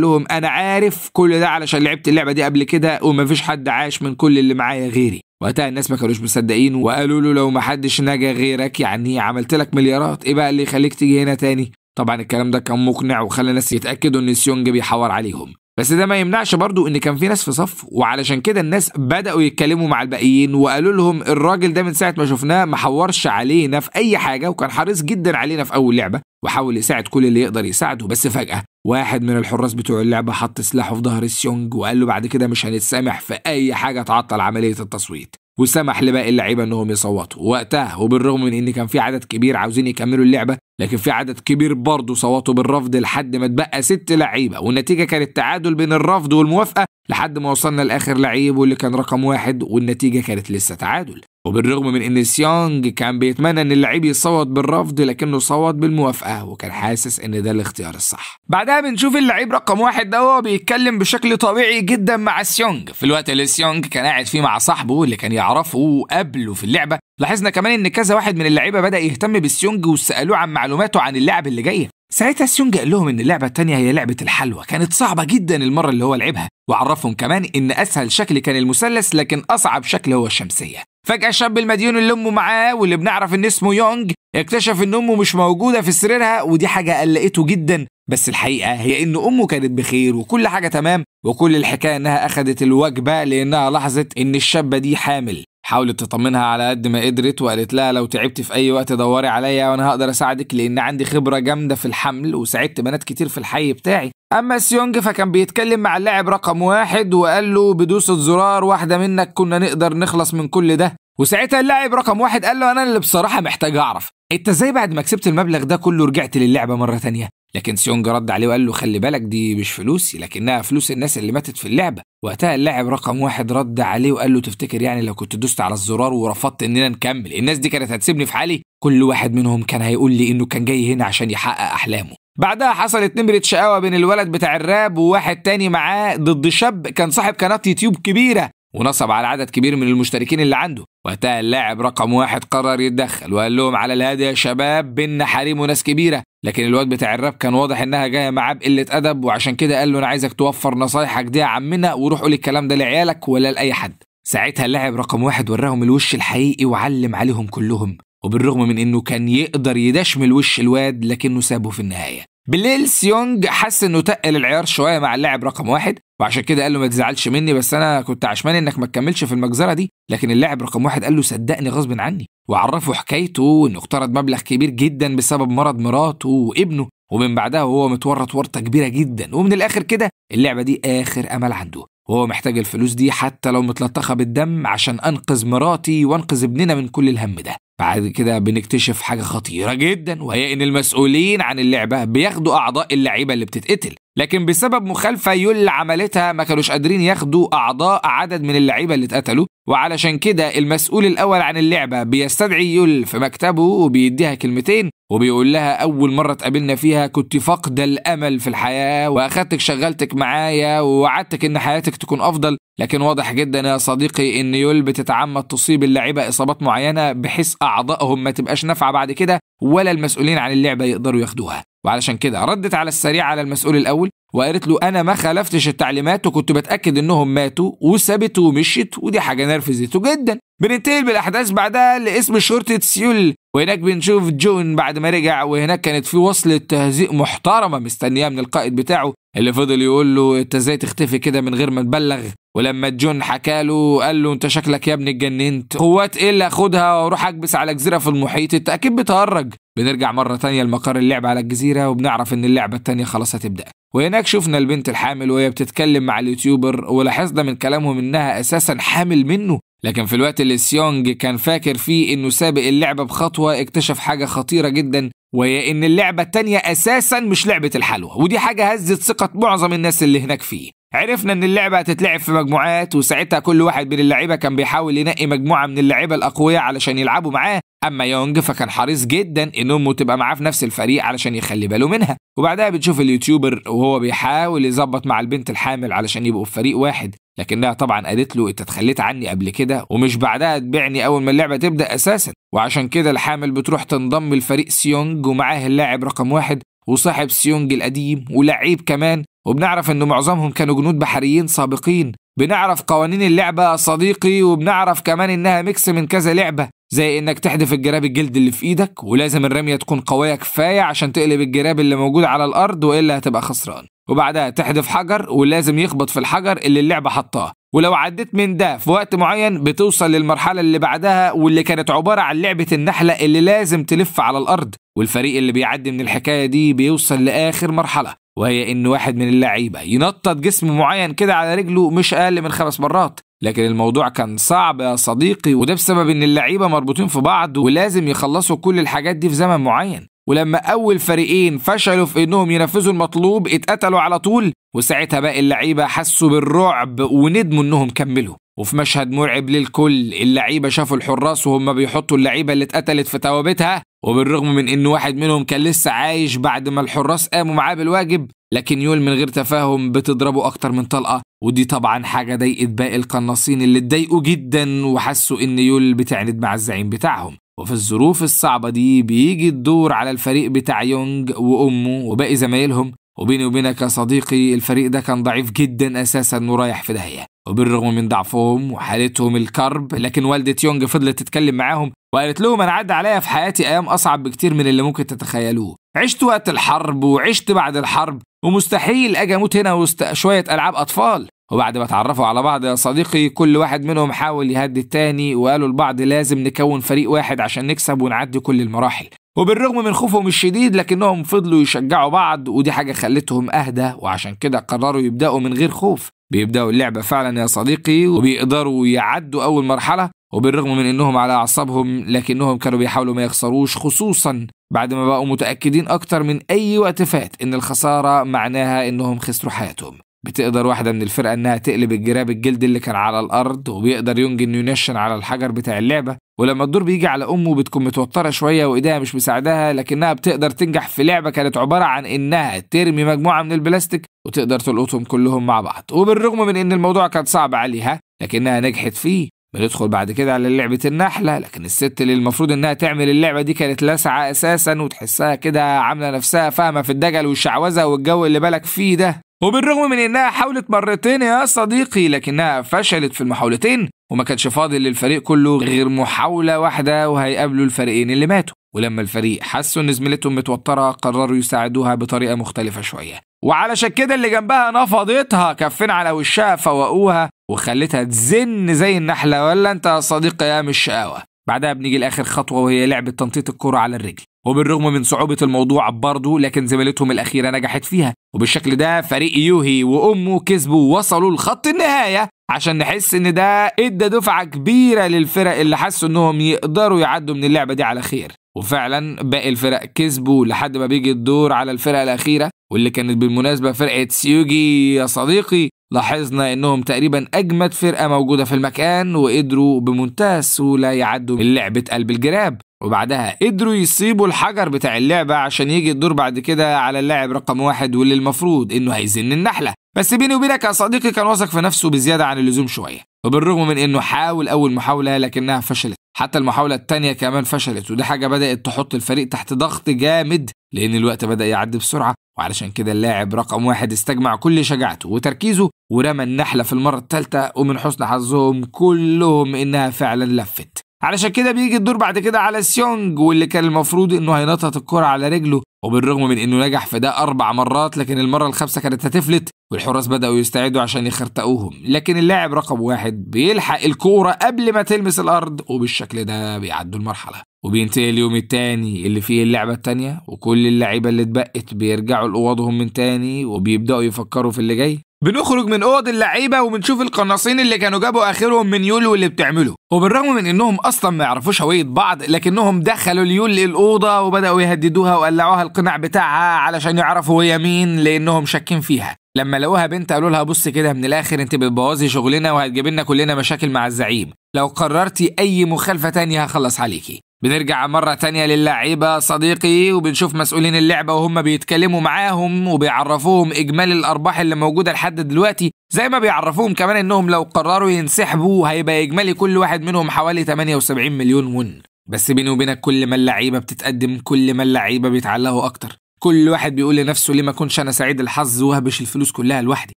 لهم انا عارف كل ده علشان لعبت اللعبة دي قبل كده ومفيش حد عاش من كل اللي معايا غيري. وقتها الناس ما كانوش مصدقين وقالوا له لو ما حدش نجا غيرك يعني عملت لك مليارات، ايه بقى اللي يخليك تيجي هنا تاني؟ طبعا الكلام ده كان مقنع وخلى الناس يتأكدوا ان سيونج بيحور عليهم، بس ده ما يمنعش برضو ان كان في ناس في صف، وعلشان كده الناس بدأوا يتكلموا مع الباقيين وقالوا لهم الراجل ده من ساعة ما شفناه ما حورش علينا في اي حاجة، وكان حريص جدا علينا في اول لعبة وحاول يساعد كل اللي يقدر يساعده. بس فجأة واحد من الحراس بتوع اللعبة حط سلاحه في ظهر سيونج وقال له بعد كده مش هنتسامح في اي حاجة تعطل عملية التصويت، وسمح لباقي اللعيبه انهم يصوتوا. وقتها وبالرغم من ان كان في عدد كبير عاوزين يكملوا اللعبه، لكن في عدد كبير برضه صوتوا بالرفض لحد ما اتبقى 6 لعيبه، والنتيجه كانت تعادل بين الرفض والموافقه لحد ما وصلنا لاخر لعيب واللي كان رقم 1، والنتيجه كانت لسه تعادل. وبالرغم من ان سيونج كان بيتمنى ان اللعيب يصوت بالرفض لكنه صوت بالموافقه وكان حاسس ان ده الاختيار الصح. بعدها بنشوف اللعيب رقم 1 ده وهو بيتكلم بشكل طبيعي جدا مع سيونج في الوقت اللي سيونج كان قاعد فيه مع صاحبه اللي كان يعرفه قبله في اللعبه. لاحظنا كمان ان كذا واحد من اللعيبه بدا يهتم بالسيونج وسالوه عن معلوماته عن اللعب اللي جايه. ساعتها سيونج قال لهم ان اللعبه الثانيه هي لعبه الحلوى، كانت صعبه جدا المره اللي هو لعبها، وعرفهم كمان ان اسهل شكل كان المثلث لكن اصعب شكل هو الشمسيه. فجاه الشاب المديون اللي امه معاه واللي بنعرف ان اسمه يونج اكتشف ان امه مش موجوده في سريرها، ودي حاجه قلقته جدا، بس الحقيقه هي ان امه كانت بخير وكل حاجه تمام، وكل الحكايه انها اخذت الوجبه لانها لاحظت ان الشابه دي حامل. حاولت تطمنها على قد ما قدرت وقالت لها لو تعبت في اي وقت دوري عليا وانا هقدر اساعدك لان عندي خبره جامده في الحمل وساعدت بنات كتير في الحي بتاعي. اما سيونج فكان بيتكلم مع اللاعب رقم 1 وقال له بدوسة زرار واحده منك كنا نقدر نخلص من كل ده. وساعتها اللاعب رقم 1 قال له انا اللي بصراحه محتاج اعرف انت ازاي بعد ما كسبت المبلغ ده كله رجعت للعبه مره تانية؟ لكن سيونج رد عليه وقال له خلي بالك دي مش فلوسي لكنها فلوس الناس اللي ماتت في اللعبه. وقتها اللاعب رقم 1 رد عليه وقال له تفتكر يعني لو كنت دوست على الزرار ورفضت اننا نكمل الناس دي كانت هتسيبني في حالي؟ كل واحد منهم كان هيقول لي انه كان جاي هنا عشان يحقق احلامه. بعدها حصلت نمرة شقاوة بين الولد بتاع الراب وواحد تاني معاه ضد شاب كان صاحب قناة يوتيوب كبيرة ونصب على عدد كبير من المشتركين اللي عنده. وقتها اللاعب رقم 1 قرر يتدخل وقال لهم على الهادي يا شباب بينا حريم وناس كبيرة، لكن الواد بتاع الراب كان واضح انها جايه معاه بقله ادب وعشان كده قال له انا عايزك توفر نصايحك دي يا عمنا وروح قول الكلام ده لعيالك ولا لاي حد. ساعتها اللاعب رقم 1 وراهم الوش الحقيقي وعلم عليهم كلهم، وبالرغم من انه كان يقدر يدشمل وش الواد لكنه سابه في النهايه. بالليل سيونج حس انه تقل العيار شويه مع اللاعب رقم 1 وعشان كده قال له ما تزعلش مني بس انا كنت عشمان انك ما تكملش في المجزره دي، لكن اللاعب رقم 1 قال له صدقني غصب عني وعرفه حكايته وانه اقترض مبلغ كبير جدا بسبب مرض مراته وابنه، ومن بعدها وهو متورط ورطه كبيره جدا، ومن الاخر كده اللعبه دي اخر امل عنده وهو محتاج الفلوس دي حتى لو متلطخه بالدم عشان انقذ مراتي وانقذ ابننا من كل الهم ده. بعد كده بنكتشف حاجه خطيره جدا وهي ان المسؤولين عن اللعبه بياخدوا اعضاء اللعيبه اللي بتتقتل، لكن بسبب مخالفه يول عملتها ما كانوش قادرين ياخدوا اعضاء عدد من اللعيبه اللي اتقتلوا، وعلشان كده المسؤول الاول عن اللعبه بيستدعي يول في مكتبه وبيديها كلمتين وبيقول لها اول مره اتقابلنا فيها كنت فاقده الامل في الحياه واخدتك شغلتك معايا ووعدتك ان حياتك تكون افضل، لكن واضح جدا يا صديقي ان يول بتتعمد تصيب اللعيبه اصابات معينه بحيث اعضائهم ما تبقاش نافعه بعد كده ولا المسؤولين عن اللعبه يقدروا ياخدوها. وعلشان كده ردت على السريع على المسؤول الاول وقالت له انا ما خالفتش التعليمات وكنت بتاكد انهم ماتوا وسابته ومشيت، ودي حاجه نرفزته جدا. بننتقل بالاحداث بعدها لاسم شرطه سيول وهناك بنشوف جون بعد ما رجع، وهناك كانت في وصلة تهزيء محترمة مستنياه من القائد بتاعه اللي فضل يقول له انت ازاي تختفي كده من غير ما تبلغ. ولما جون حكى له قال له انت شكلك يا ابني اتجننت، قوات ايه اللي اخدها واروح اكبس على جزيره في المحيط، انت اكيد بتهرج. بنرجع مره تانية لمقر اللعب على الجزيره وبنعرف ان اللعبه التانية خلاص هتبدا. وهناك شفنا البنت الحامل وهي بتتكلم مع اليوتيوبر، ولاحظنا من كلامهم انها اساسا حامل منه. لكن في الوقت اللي سيونج كان فاكر فيه انه سابق اللعبه بخطوه، اكتشف حاجه خطيره جدا، وهي ان اللعبه التانية اساسا مش لعبه الحلوى، ودي حاجه هزت ثقه معظم الناس اللي هناك فيه. عرفنا ان اللعبه هتتلعب في مجموعات، وساعتها كل واحد من اللعيبه كان بيحاول ينقي مجموعه من اللعيبه الاقوياء علشان يلعبوا معاه. اما يونج فكان حريص جدا ان امه تبقى معاه في نفس الفريق علشان يخلي باله منها. وبعدها بتشوف اليوتيوبر وهو بيحاول يظبط مع البنت الحامل علشان يبقوا في فريق واحد، لكنها طبعا قالت له انت اتخليت عني قبل كده ومش بعدها تبيعني اول ما اللعبه تبدا اساسا. وعشان كده الحامل بتروح تنضم لفريق سيونج، ومعاه اللاعب رقم 1 وصاحب سيونج القديم ولعيب كمان، وبنعرف انه معظمهم كانوا جنود بحريين سابقين. بنعرف قوانين اللعبة صديقي، وبنعرف كمان انها ميكس من كذا لعبة، زي انك تحدف الجراب الجلد اللي في ايدك، ولازم الرمية تكون قوية كفاية عشان تقلب الجراب اللي موجود على الارض والا هتبقى خسران. وبعدها تحدف حجر ولازم يخبط في الحجر اللي اللعبة حطاه، ولو عديت من ده في وقت معين بتوصل للمرحلة اللي بعدها، واللي كانت عبارة عن لعبة النحلة اللي لازم تلف على الارض. والفريق اللي بيعدي من الحكاية دي بيوصل لآخر مرحلة، وهي ان واحد من اللعيبة ينطط جسم معين كده على رجله مش اقل من 5 مرات. لكن الموضوع كان صعب يا صديقي، وده بسبب ان اللعيبة مربوطين في بعض ولازم يخلصوا كل الحاجات دي في زمن معين. ولما اول فريقين فشلوا في انهم ينفذوا المطلوب اتقتلوا على طول، وساعتها باقي اللعيبة حسوا بالرعب وندموا انهم كملوا. وفي مشهد مرعب للكل، اللعيبة شافوا الحراس وهم بيحطوا اللعيبة اللي اتقتلت في توابتها، وبالرغم من ان واحد منهم كان لسه عايش بعد ما الحراس قاموا معاه بالواجب، لكن يول من غير تفاهم بتضربه اكتر من طلقة. ودي طبعا حاجة ضايقت باقي القناصين اللي اتضايقوا جدا، وحسوا ان يول بتعند مع الزعيم بتاعهم. وفي الظروف الصعبة دي بيجي الدور على الفريق بتاع يونج وامه وباقي زمايلهم. وبيني وبينك يا صديقي الفريق ده كان ضعيف جدا اساسا ورايح في داهية، وبالرغم من ضعفهم وحالتهم الكرب، لكن والدة يونج فضلت تتكلم معاهم وقالت لهم انا عدى عليا في حياتي ايام اصعب بكتير من اللي ممكن تتخيلوه. عشت وقت الحرب وعشت بعد الحرب، ومستحيل اجي اموت هنا وسط شوية العاب اطفال. وبعد ما اتعرفوا على بعض يا صديقي كل واحد منهم حاول يهدي التاني، وقالوا لبعض لازم نكون فريق واحد عشان نكسب ونعدي كل المراحل. وبالرغم من خوفهم الشديد لكنهم فضلوا يشجعوا بعض، ودي حاجة خلتهم أهدى، وعشان كده قرروا يبدأوا من غير خوف. بيبدأوا اللعبة فعلا يا صديقي، وبيقدروا يعدوا أول مرحلة، وبالرغم من إنهم على أعصابهم لكنهم كانوا بيحاولوا ما يخسروش، خصوصا بعد ما بقوا متأكدين أكتر من أي وقت فات إن الخسارة معناها إنهم خسروا حياتهم. بتقدر واحدة من الفرقة إنها تقلب الجراب الجلد اللي كان على الأرض، وبيقدر يونج إنه ينشن على الحجر بتاع اللعبة. ولما الدور بيجي على أمه بتكون متوترة شوية وإيديها مش مساعدها، لكنها بتقدر تنجح في لعبة كانت عبارة عن إنها ترمي مجموعة من البلاستيك وتقدر تلقطهم كلهم مع بعض. وبالرغم من إن الموضوع كان صعب عليها لكنها نجحت فيه. بندخل بعد كده على لعبة النحلة، لكن الست اللي المفروض إنها تعمل اللعبة دي كانت لاسعة أساسا، وتحسها كده عاملة نفسها فاهمة في الدجل والشعوذة والجو اللي بالك فيه ده. وبالرغم من إنها حاولت مرتين يا صديقي لكنها فشلت في المحاولتين، وما كانش فاضل للفريق كله غير محاولة واحدة وهيقابلوا الفريقين اللي ماتوا. ولما الفريق حسوا إن زميلتهم متوترة قرروا يساعدوها بطريقة مختلفة شوية، وعلشان كده اللي جنبها نفضتها كفين على وشها فوقوها وخلتها تزن زي النحلة. ولا أنت يا صديقي يا مش شقاوة. بعدها بنيجي لآخر خطوة وهي لعبة تنطيط الكرة على الرجل، وبالرغم من صعوبة الموضوع برضه لكن زميلتهم الأخيرة نجحت فيها. وبالشكل ده فريق يوهي وأمه كسبوا ووصلوا لخط النهاية، عشان نحس إن ده إدى دفعة كبيرة للفرق اللي حسوا إنهم يقدروا يعدوا من اللعبة دي على خير. وفعلا باقي الفرق كسبوا لحد ما بيجي الدور على الفرقة الأخيرة، واللي كانت بالمناسبة فرقة سيوجي يا صديقي. لاحظنا إنهم تقريبا أجمد فرقة موجودة في المكان، وقدروا بمنتهى السهولة يعدوا من لعبة قلب الجراب، وبعدها قدروا يصيبوا الحجر بتاع اللعبة عشان يجي الدور بعد كده على اللاعب رقم 1 واللي المفروض إنه هيزن النحلة. بس بيني وبينك يا صديقي كان واثق في نفسه بزيادة عن اللزوم شوية، وبالرغم من إنه حاول أول محاولة لكنها فشلت، حتى المحاولة التانية كمان فشلت. ودي حاجة بدأت تحط الفريق تحت ضغط جامد لأن الوقت بدأ يعدي بسرعة. وعلشان كده اللاعب رقم 1 استجمع كل شجاعته وتركيزه ورمى النحلة في المرة الثالثة، ومن حسن حظهم كلهم إنها فعلا لفت. علشان كده بيجي الدور بعد كده على سيونج، واللي كان المفروض انه هينطط الكرة على رجله، وبالرغم من انه نجح في ده 4 مرات لكن المرة الخامسة كانت هتفلت، والحراس بدأوا يستعدوا عشان يخرطقوهم، لكن اللاعب رقم 1 بيلحق الكورة قبل ما تلمس الأرض، وبالشكل ده بيعدوا المرحلة. وبينتهي اليوم التاني اللي فيه اللعبة التانية، وكل اللعيبة اللي اتبقت بيرجعوا لأوضهم من تاني وبيبدأوا يفكروا في اللي جاي. بنخرج من اوض اللعيبه وبنشوف القناصين اللي كانوا جابوا اخرهم من يول واللي بتعمله، وبالرغم من انهم اصلا ما يعرفوش هويه بعض لكنهم دخلوا اليول للاوضه وبداوا يهددوها وقلعوها القناع بتاعها علشان يعرفوا هي مين، لانهم شاكين فيها. لما لقوها بنت قالوا لها بص كده من الاخر انت بتبوظي شغلنا وهتجيب لنا كلنا مشاكل مع الزعيم، لو قررتي اي مخالفه تانية هخلص عليكي. بنرجع مرة تانية للعيبة صديقي وبنشوف مسؤولين اللعبة وهم بيتكلموا معاهم وبيعرفوهم إجمالي الأرباح اللي موجودة لحد دلوقتي، زي ما بيعرفوهم كمان إنهم لو قرروا ينسحبوا هيبقى إجمالي كل واحد منهم حوالي 78 مليون ون. بس بيني وبينك كل ما اللعيبة بتتقدم كل ما اللعيبة بيتعلقوا أكتر، كل واحد بيقول لنفسه ليه ما كنتش أنا سعيد الحظ وهبش الفلوس كلها لوحدي.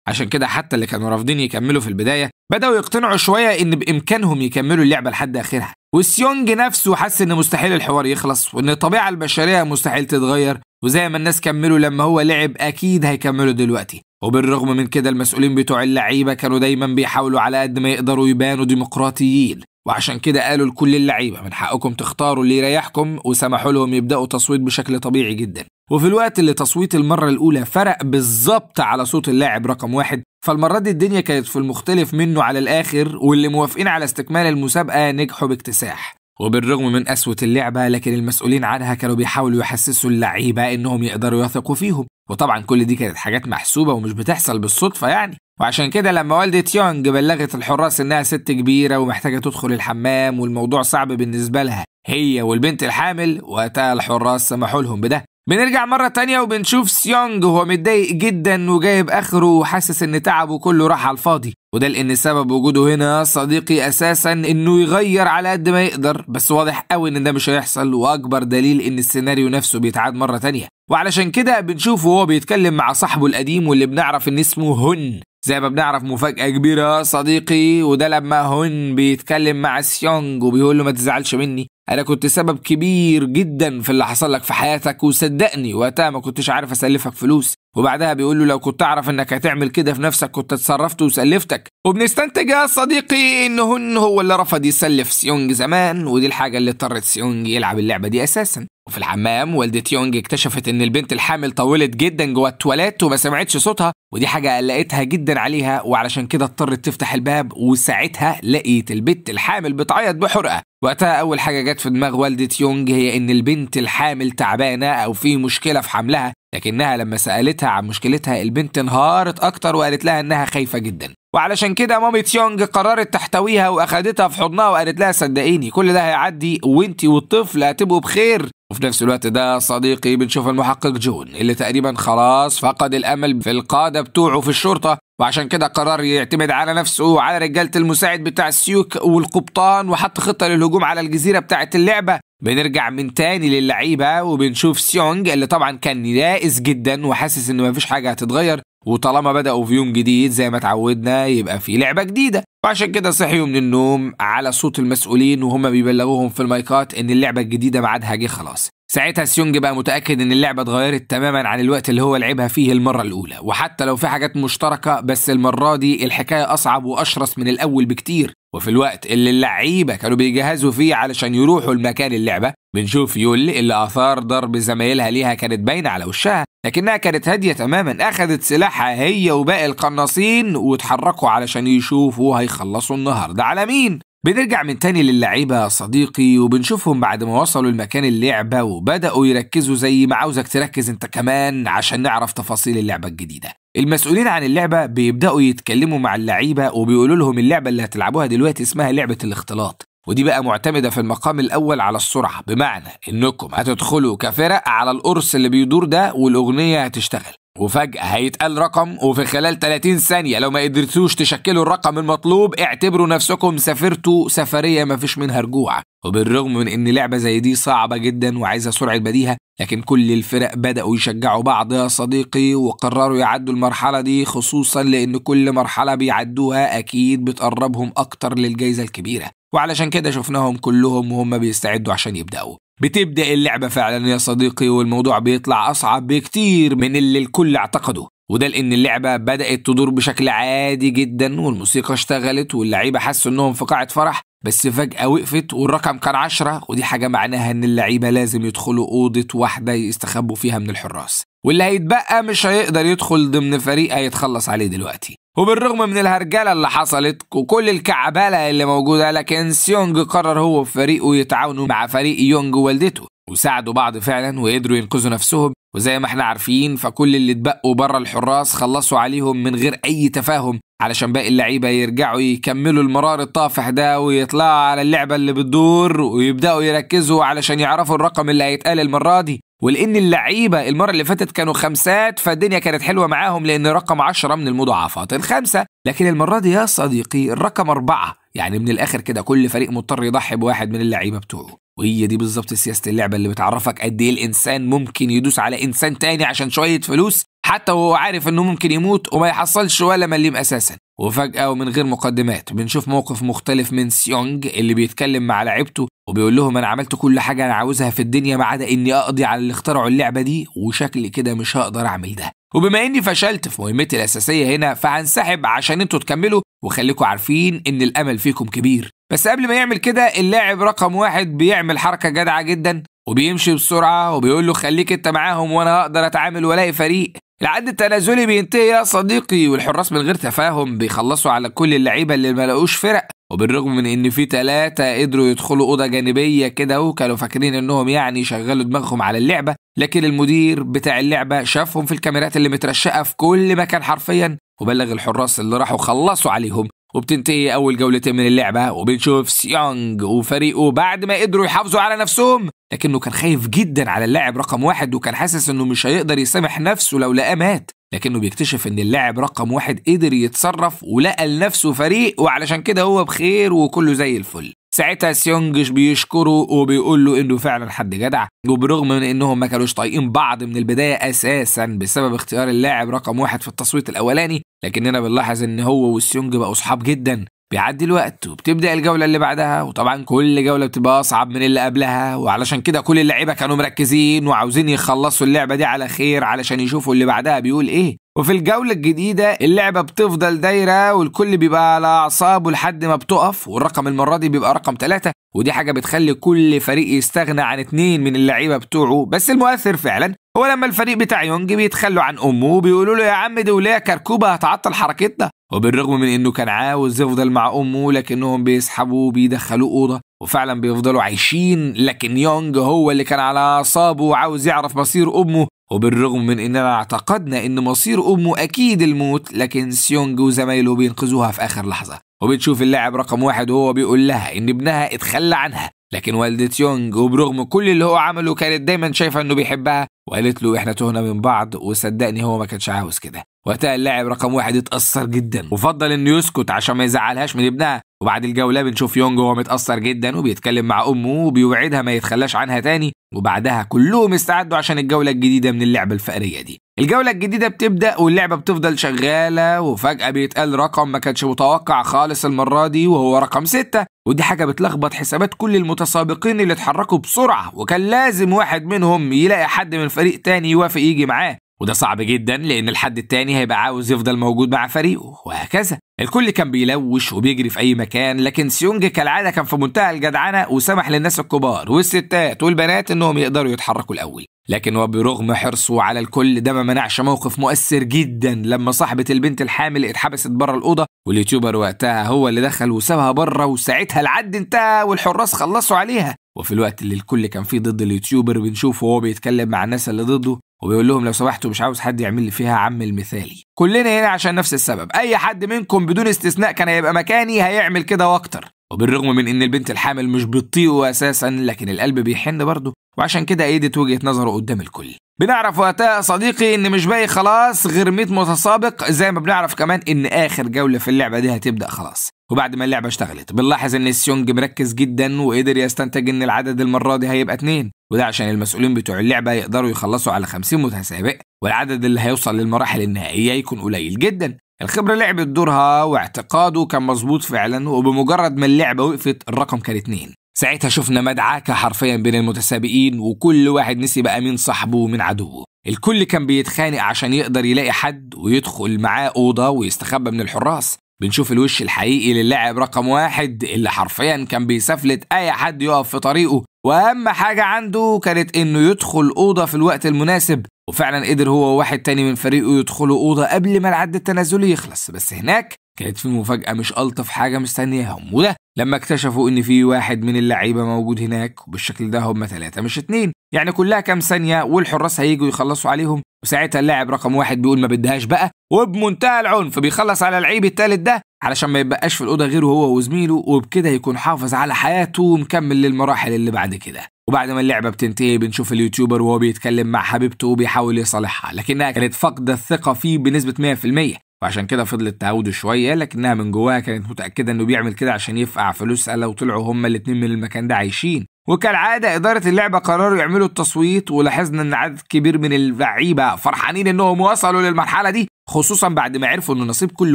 عشان كده حتى اللي كانوا رافضين يكملوا في البداية بدأوا يقتنعوا شوية إن بإمكانهم يكملوا اللعبة لحد آخرها، والسيونج نفسه حس إن مستحيل الحوار يخلص وإن الطبيعة البشرية مستحيل تتغير، وزي ما الناس كملوا لما هو لعب أكيد هيكملوا دلوقتي. وبالرغم من كده المسؤولين بتوع اللعيبة كانوا دايما بيحاولوا على قد ما يقدروا يبانوا ديمقراطيين، وعشان كده قالوا لكل اللعيبة من حقكم تختاروا اللي يريحكم، وسمحوا لهم يبدأوا تصويت بشكل طبيعي جدا. وفي الوقت اللي تصويت المرة الأولى فرق بالظبط على صوت اللاعب رقم 1، فالمرة دي الدنيا كانت في المختلف منه على الآخر، واللي موافقين على استكمال المسابقة نجحوا باكتساح. وبالرغم من قسوة اللعبة لكن المسؤولين عنها كانوا بيحاولوا يحسسوا اللعيبة إنهم يقدروا يثقوا فيهم، وطبعا كل دي كانت حاجات محسوبة ومش بتحصل بالصدفة يعني. وعشان كده لما والدة يونج بلغت الحراس إنها ست كبيرة ومحتاجة تدخل الحمام والموضوع صعب بالنسبة لها هي والبنت الحامل، وقتها الحراس سمحوا لهم بده. بنرجع مرة تانية وبنشوف سيونج وهو متضايق جدا وجايب آخره وحاسس إن تعبه كله راح على الفاضي، وده لأن سبب وجوده هنا صديقي أساسا إنه يغير على قد ما يقدر، بس واضح قوي إن ده مش هيحصل، وأكبر دليل إن السيناريو نفسه بيتعاد مرة تانية. وعلشان كده بنشوفه وهو بيتكلم مع صاحبه القديم واللي بنعرف إن اسمه هن، زي ما بنعرف مفاجأة كبيرة صديقي، وده لما هن بيتكلم مع سيونج وبيقول له ما تزعلش مني، أنا كنت سبب كبير جدا في اللي حصل لك في حياتك، وصدقني وقتها ما كنتش عارف أسلفك فلوس. وبعدها بيقول له لو كنت أعرف إنك هتعمل كده في نفسك كنت اتصرفت وسلفتك. وبنستنتج يا صديقي إنه هن هو اللي رفض يسلف سيونج زمان، ودي الحاجة اللي اضطرت سيونج يلعب اللعبة دي أساسا. وفي الحمام والدة يونج اكتشفت ان البنت الحامل طولت جدا جوه التواليت وما سمعتش صوتها، ودي حاجه قلقتها جدا عليها، وعلشان كده اضطرت تفتح الباب، وساعتها لقيت البنت الحامل بتعيط بحرقه. وقتها اول حاجه جت في دماغ والدة يونج هي ان البنت الحامل تعبانه او في مشكله في حملها، لكنها لما سالتها عن مشكلتها البنت انهارت اكتر وقالت لها انها خايفه جدا. وعلشان كده مامة يونج قررت تحتويها واخدتها في حضنها وقالت لها صدقيني كل ده هيعدي وانتي والطفل هتبقوا بخير. وفي نفس الوقت ده صديقي بنشوف المحقق جون اللي تقريبا خلاص فقد الامل في القاده بتوعه في الشرطه، وعشان كده قرر يعتمد على نفسه وعلى رجاله المساعد بتاع السيوك والقبطان، وحط خطه للهجوم على الجزيره بتاعه اللعبه. بنرجع من تاني للعيبه وبنشوف سيونج اللي طبعا كان يائس جدا وحاسس ان مفيش حاجه هتتغير، وطالما بدأوا في يوم جديد زي ما اتعودنا يبقى في لعبة جديدة، وعشان كده صحيوا من النوم على صوت المسؤولين وهم بيبلغوهم في المايكات ان اللعبة الجديدة ميعادها جه خلاص. ساعتها سيونج بقى متأكد ان اللعبة اتغيرت تماما عن الوقت اللي هو لعبها فيه المرة الأولى، وحتى لو في حاجات مشتركة بس المرة دي الحكاية أصعب وأشرس من الأول بكتير. وفي الوقت اللي اللعيبة كانوا بيجهزوا فيه علشان يروحوا المكان اللعبة بنشوف يول اللي آثار ضرب زمايلها ليها كانت باينة على وشها، لكنها كانت هادية تماما، أخذت سلاحها هي وباقي القناصين واتحركوا علشان يشوفوا هيخلصوا النهاردة على مين. بنرجع من تاني للعيبة صديقي وبنشوفهم بعد ما وصلوا المكان اللعبة وبدأوا يركزوا زي ما عاوزك تركز انت كمان عشان نعرف تفاصيل اللعبة الجديدة. المسؤولين عن اللعبة بيبدأوا يتكلموا مع اللعيبة وبيقولوا لهم اللعبة اللي هتلعبوها دلوقتي اسمها لعبة الاختلاط، ودي بقى معتمدة في المقام الأول على السرعة، بمعنى إنكم هتدخلوا كفرق على القرص اللي بيدور ده والأغنية هتشتغل، وفجأة هيتقال رقم، وفي خلال 30 ثانية لو ما قدرتوش تشكلوا الرقم المطلوب اعتبروا نفسكم سافرتوا سفرية مفيش منها رجوع. وبالرغم من ان لعبة زي دي صعبة جدا وعايزة سرعة بديهة، لكن كل الفرق بدأوا يشجعوا بعض يا صديقي، وقرروا يعدوا المرحلة دي، خصوصا لان كل مرحلة بيعدوها اكيد بتقربهم اكتر للجائزة الكبيرة. وعلشان كده شفناهم كلهم وهم بيستعدوا عشان يبدأوا. بتبدأ اللعبة فعلا يا صديقي، والموضوع بيطلع أصعب بكتير من اللي الكل اعتقده، وده لأن اللعبة بدأت تدور بشكل عادي جدا، والموسيقى اشتغلت واللعيبة حسوا إنهم في قاعة فرح، بس فجأة وقفت والرقم كان 10، ودي حاجة معناها إن اللعيبة لازم يدخلوا أوضة واحدة يستخبوا فيها من الحراس، واللي هيتبقى مش هيقدر يدخل ضمن فريق هيتخلص عليه دلوقتي. وبالرغم من الهرجلة اللي حصلت وكل الكعبلة اللي موجودة، لكن سيونج قرر هو وفريقه يتعاونوا مع فريق يونج ووالدته، وساعدوا بعض فعلا وقدروا ينقذوا نفسهم. وزي ما احنا عارفين فكل اللي اتبقوا بره الحراس خلصوا عليهم من غير اي تفاهم، علشان باقي اللعيبة يرجعوا يكملوا المرار الطافح ده ويطلعوا على اللعبة اللي بتدور ويبدأوا يركزوا علشان يعرفوا الرقم اللي هيتقال المرة دي. ولأن اللعيبة المرة اللي فاتت كانوا 5، فالدنيا كانت حلوة معاهم لأن رقم 10 من المضاعفات ال5، لكن المرة دي يا صديقي الرقم 4، يعني من الآخر كده كل فريق مضطر يضحي بواحد من اللعيبة بتوعه. وهي دي بالظبط سياسة اللعبة اللي بتعرفك قد ايه الإنسان ممكن يدوس على إنسان تاني عشان شوية فلوس، حتى وهو عارف إنه ممكن يموت وما يحصلش ولا مليم أساسا. وفجأة ومن غير مقدمات بنشوف موقف مختلف من سيونج اللي بيتكلم مع لعيبته وبيقول لهم أنا عملت كل حاجة أنا عاوزها في الدنيا ما عدا إني أقضي على اللي اخترعوا اللعبة دي، وشكلي كده مش هقدر أعمل ده، وبما إني فشلت في مهمتي الأساسية هنا فهنسحب عشان انتوا تكملوا، وخليكوا عارفين إن الأمل فيكم كبير. بس قبل ما يعمل كده اللاعب رقم 1 بيعمل حركة جدعة جدا وبيمشي بسرعة وبيقول له خليك انت معاهم وانا هقدر اتعامل والاقي فريق. العد التنازلي بينتهي يا صديقي، والحراس من غير تفاهم بيخلصوا على كل اللعيبة اللي ما لقوش فرق، وبالرغم من ان في 3 قدروا يدخلوا أوضة جانبية كده وكانوا فاكرين انهم يعني شغلوا دماغهم على اللعبة، لكن المدير بتاع اللعبة شافهم في الكاميرات اللي مترشقة في كل مكان حرفيا، وبلغ الحراس اللي راحوا خلصوا عليهم. وبتنتهي أول جولتين من اللعبة وبنشوف سيونج وفريقه بعد ما قدروا يحافظوا على نفسهم، لكنه كان خايف جدا على اللاعب رقم 1 وكان حاسس انه مش هيقدر يسامح نفسه لو لقاه مات، لكنه بيكتشف ان اللاعب رقم 1 قدر يتصرف ولقى لنفسه فريق، وعلشان كده هو بخير وكله زي الفل. ساعتها سيونج بيشكره وبيقول له انه فعلا حد جدع، وبرغم من انهم ما كانوش طايقين بعض من البدايه اساسا بسبب اختيار اللاعب رقم 1 في التصويت الاولاني، لكننا بنلاحظ ان هو والسيونج بقوا صحاب جدا. بيعدي الوقت وبتبدأ الجولة اللي بعدها، وطبعا كل جولة بتبقى أصعب من اللي قبلها، وعلشان كده كل اللعيبة كانوا مركزين وعاوزين يخلصوا اللعبة دي على خير علشان يشوفوا اللي بعدها بيقول إيه. وفي الجولة الجديدة اللعبة بتفضل دايرة والكل بيبقى على أعصابه لحد ما بتقف، والرقم المرة دي بيبقى رقم 3، ودي حاجة بتخلي كل فريق يستغنى عن 2 من اللعيبة بتوعه. بس المؤثر فعلا هو لما الفريق بتاع يونج بيتخلوا عن أمه وبيقولوا له يا عم دي وليه كركوبة هتعطل حركتنا، وبالرغم من انه كان عاوز يفضل مع امه لكنهم بيسحبوه وبيدخلوه اوضه وفعلا بيفضلوا عايشين، لكن يونج هو اللي كان على اعصابه وعاوز يعرف مصير امه، وبالرغم من اننا اعتقدنا ان مصير امه اكيد الموت، لكن سيونج وزمايله بينقذوها في اخر لحظه. وبتشوف اللاعب رقم 1 وهو بيقول لها ان ابنها اتخلى عنها، لكن والدة يونج وبرغم كل اللي هو عمله كانت دايما شايفة انه بيحبها، وقالت له احنا تهنا من بعض، وصدقني هو ما كانش عاوز كده. وقتها اللاعب رقم 1 اتأثر جدا وفضل انه يسكت عشان ما يزعلهاش من ابنها. وبعد الجولة بنشوف يونج وهو متأثر جدا وبيتكلم مع امه وبيوعدها ما يتخلاش عنها تاني، وبعدها كلهم استعدوا عشان الجولة الجديدة من اللعبة الفقرية دي. الجولة الجديدة بتبدأ واللعبة بتفضل شغالة، وفجأة بيتقال رقم ما كانش متوقع خالص المرة دي وهو رقم 6، ودي حاجة بتلخبط حسابات كل المتسابقين اللي اتحركوا بسرعة، وكان لازم واحد منهم يلاقي حد من فريق تاني يوافق يجي معاه، وده صعب جدا لأن الحد التاني هيبقى عاوز يفضل موجود مع فريقه، وهكذا. الكل كان بيلوش وبيجري في أي مكان، لكن سيونج كالعادة كان في منتهى الجدعنة وسمح للناس الكبار والستات والبنات إنهم يقدروا يتحركوا الأول، لكن وبرغم حرصه على الكل ده ما منعش موقف مؤثر جدا لما صاحبة البنت الحامل اتحبست بره الأوضة، واليوتيوبر وقتها هو اللي دخل وسابها بره، وساعتها العد انتهى والحراس خلصوا عليها. وفي الوقت اللي الكل كان فيه ضد اليوتيوبر بنشوفه وهو بيتكلم مع الناس اللي ضده وبيقول لهم لو سمحتوا مش عاوز حد يعمل لي فيها عم المثالي، كلنا هنا عشان نفس السبب، اي حد منكم بدون استثناء كان هيبقى مكاني هيعمل كده واكتر. وبالرغم من ان البنت الحامل مش بتطيقه اساسا، لكن القلب بيحن برضه، وعشان كده ايدت وجهة نظره قدام الكل. بنعرف وقتها صديقي ان مش باقي خلاص غير 100 متسابق، زي ما بنعرف كمان ان اخر جولة في اللعبة دي هتبدأ خلاص. وبعد ما اللعبة اشتغلت بنلاحظ ان سيونج مركز جدا وقدر يستنتج ان العدد المرة دي هيبقى 2، وده عشان المسؤولين بتوع اللعبة يقدروا يخلصوا على 50 متسابق، والعدد اللي هيوصل للمراحل النهائية يكون قليل جدا. الخبرة لعبت دورها واعتقاده كان مظبوط فعلا، وبمجرد ما اللعبة وقفت الرقم كان 2. ساعتها شفنا مدعكة حرفيا بين المتسابقين، وكل واحد نسي بقى مين صاحبه ومين عدوه. الكل كان بيتخانق عشان يقدر يلاقي حد ويدخل معاه أوضة ويستخبى من الحراس. بنشوف الوش الحقيقي للاعب رقم 1 اللي حرفيا كان بيسفلت أي حد يقف في طريقه، وأهم حاجة عنده كانت إنه يدخل أوضة في الوقت المناسب، وفعلا قدر هو وواحد تاني من فريقه يدخلوا أوضة قبل ما العد التنازلي يخلص. بس هناك كانت في مفاجأة مش ألطف حاجة مستنياهم، وده لما اكتشفوا إن في واحد من اللعيبة موجود هناك، وبالشكل ده هم 3 مش 2، يعني كلها كام ثانية والحراس هيجوا يخلصوا عليهم. وساعتها اللاعب رقم 1 بيقول ما بدهاش بقى، وبمنتهى العنف بيخلص على اللعيب الثالث ده علشان ما يبقاش في الأوضة غيره هو وزميله، وبكده يكون حافظ على حياته ومكمل للمراحل اللي بعد كده. وبعد ما اللعبة بتنتهي بنشوف اليوتيوبر وهو بيتكلم مع حبيبته وبيحاول يصالحها، لكنها كانت فاقدة الثقة فيه بنسبة 100%، وعشان كده فضلت تعوده شوية، لكنها من جواها كانت متأكدة انه بيعمل كده عشان يفقع فلوسها لو طلعوا هما الاتنين من المكان ده عايشين. وكالعادة إدارة اللعبة قرروا يعملوا التصويت، ولاحظنا ان عدد كبير من اللعيبة فرحانين انهم وصلوا للمرحلة دي، خصوصا بعد ما عرفوا ان نصيب كل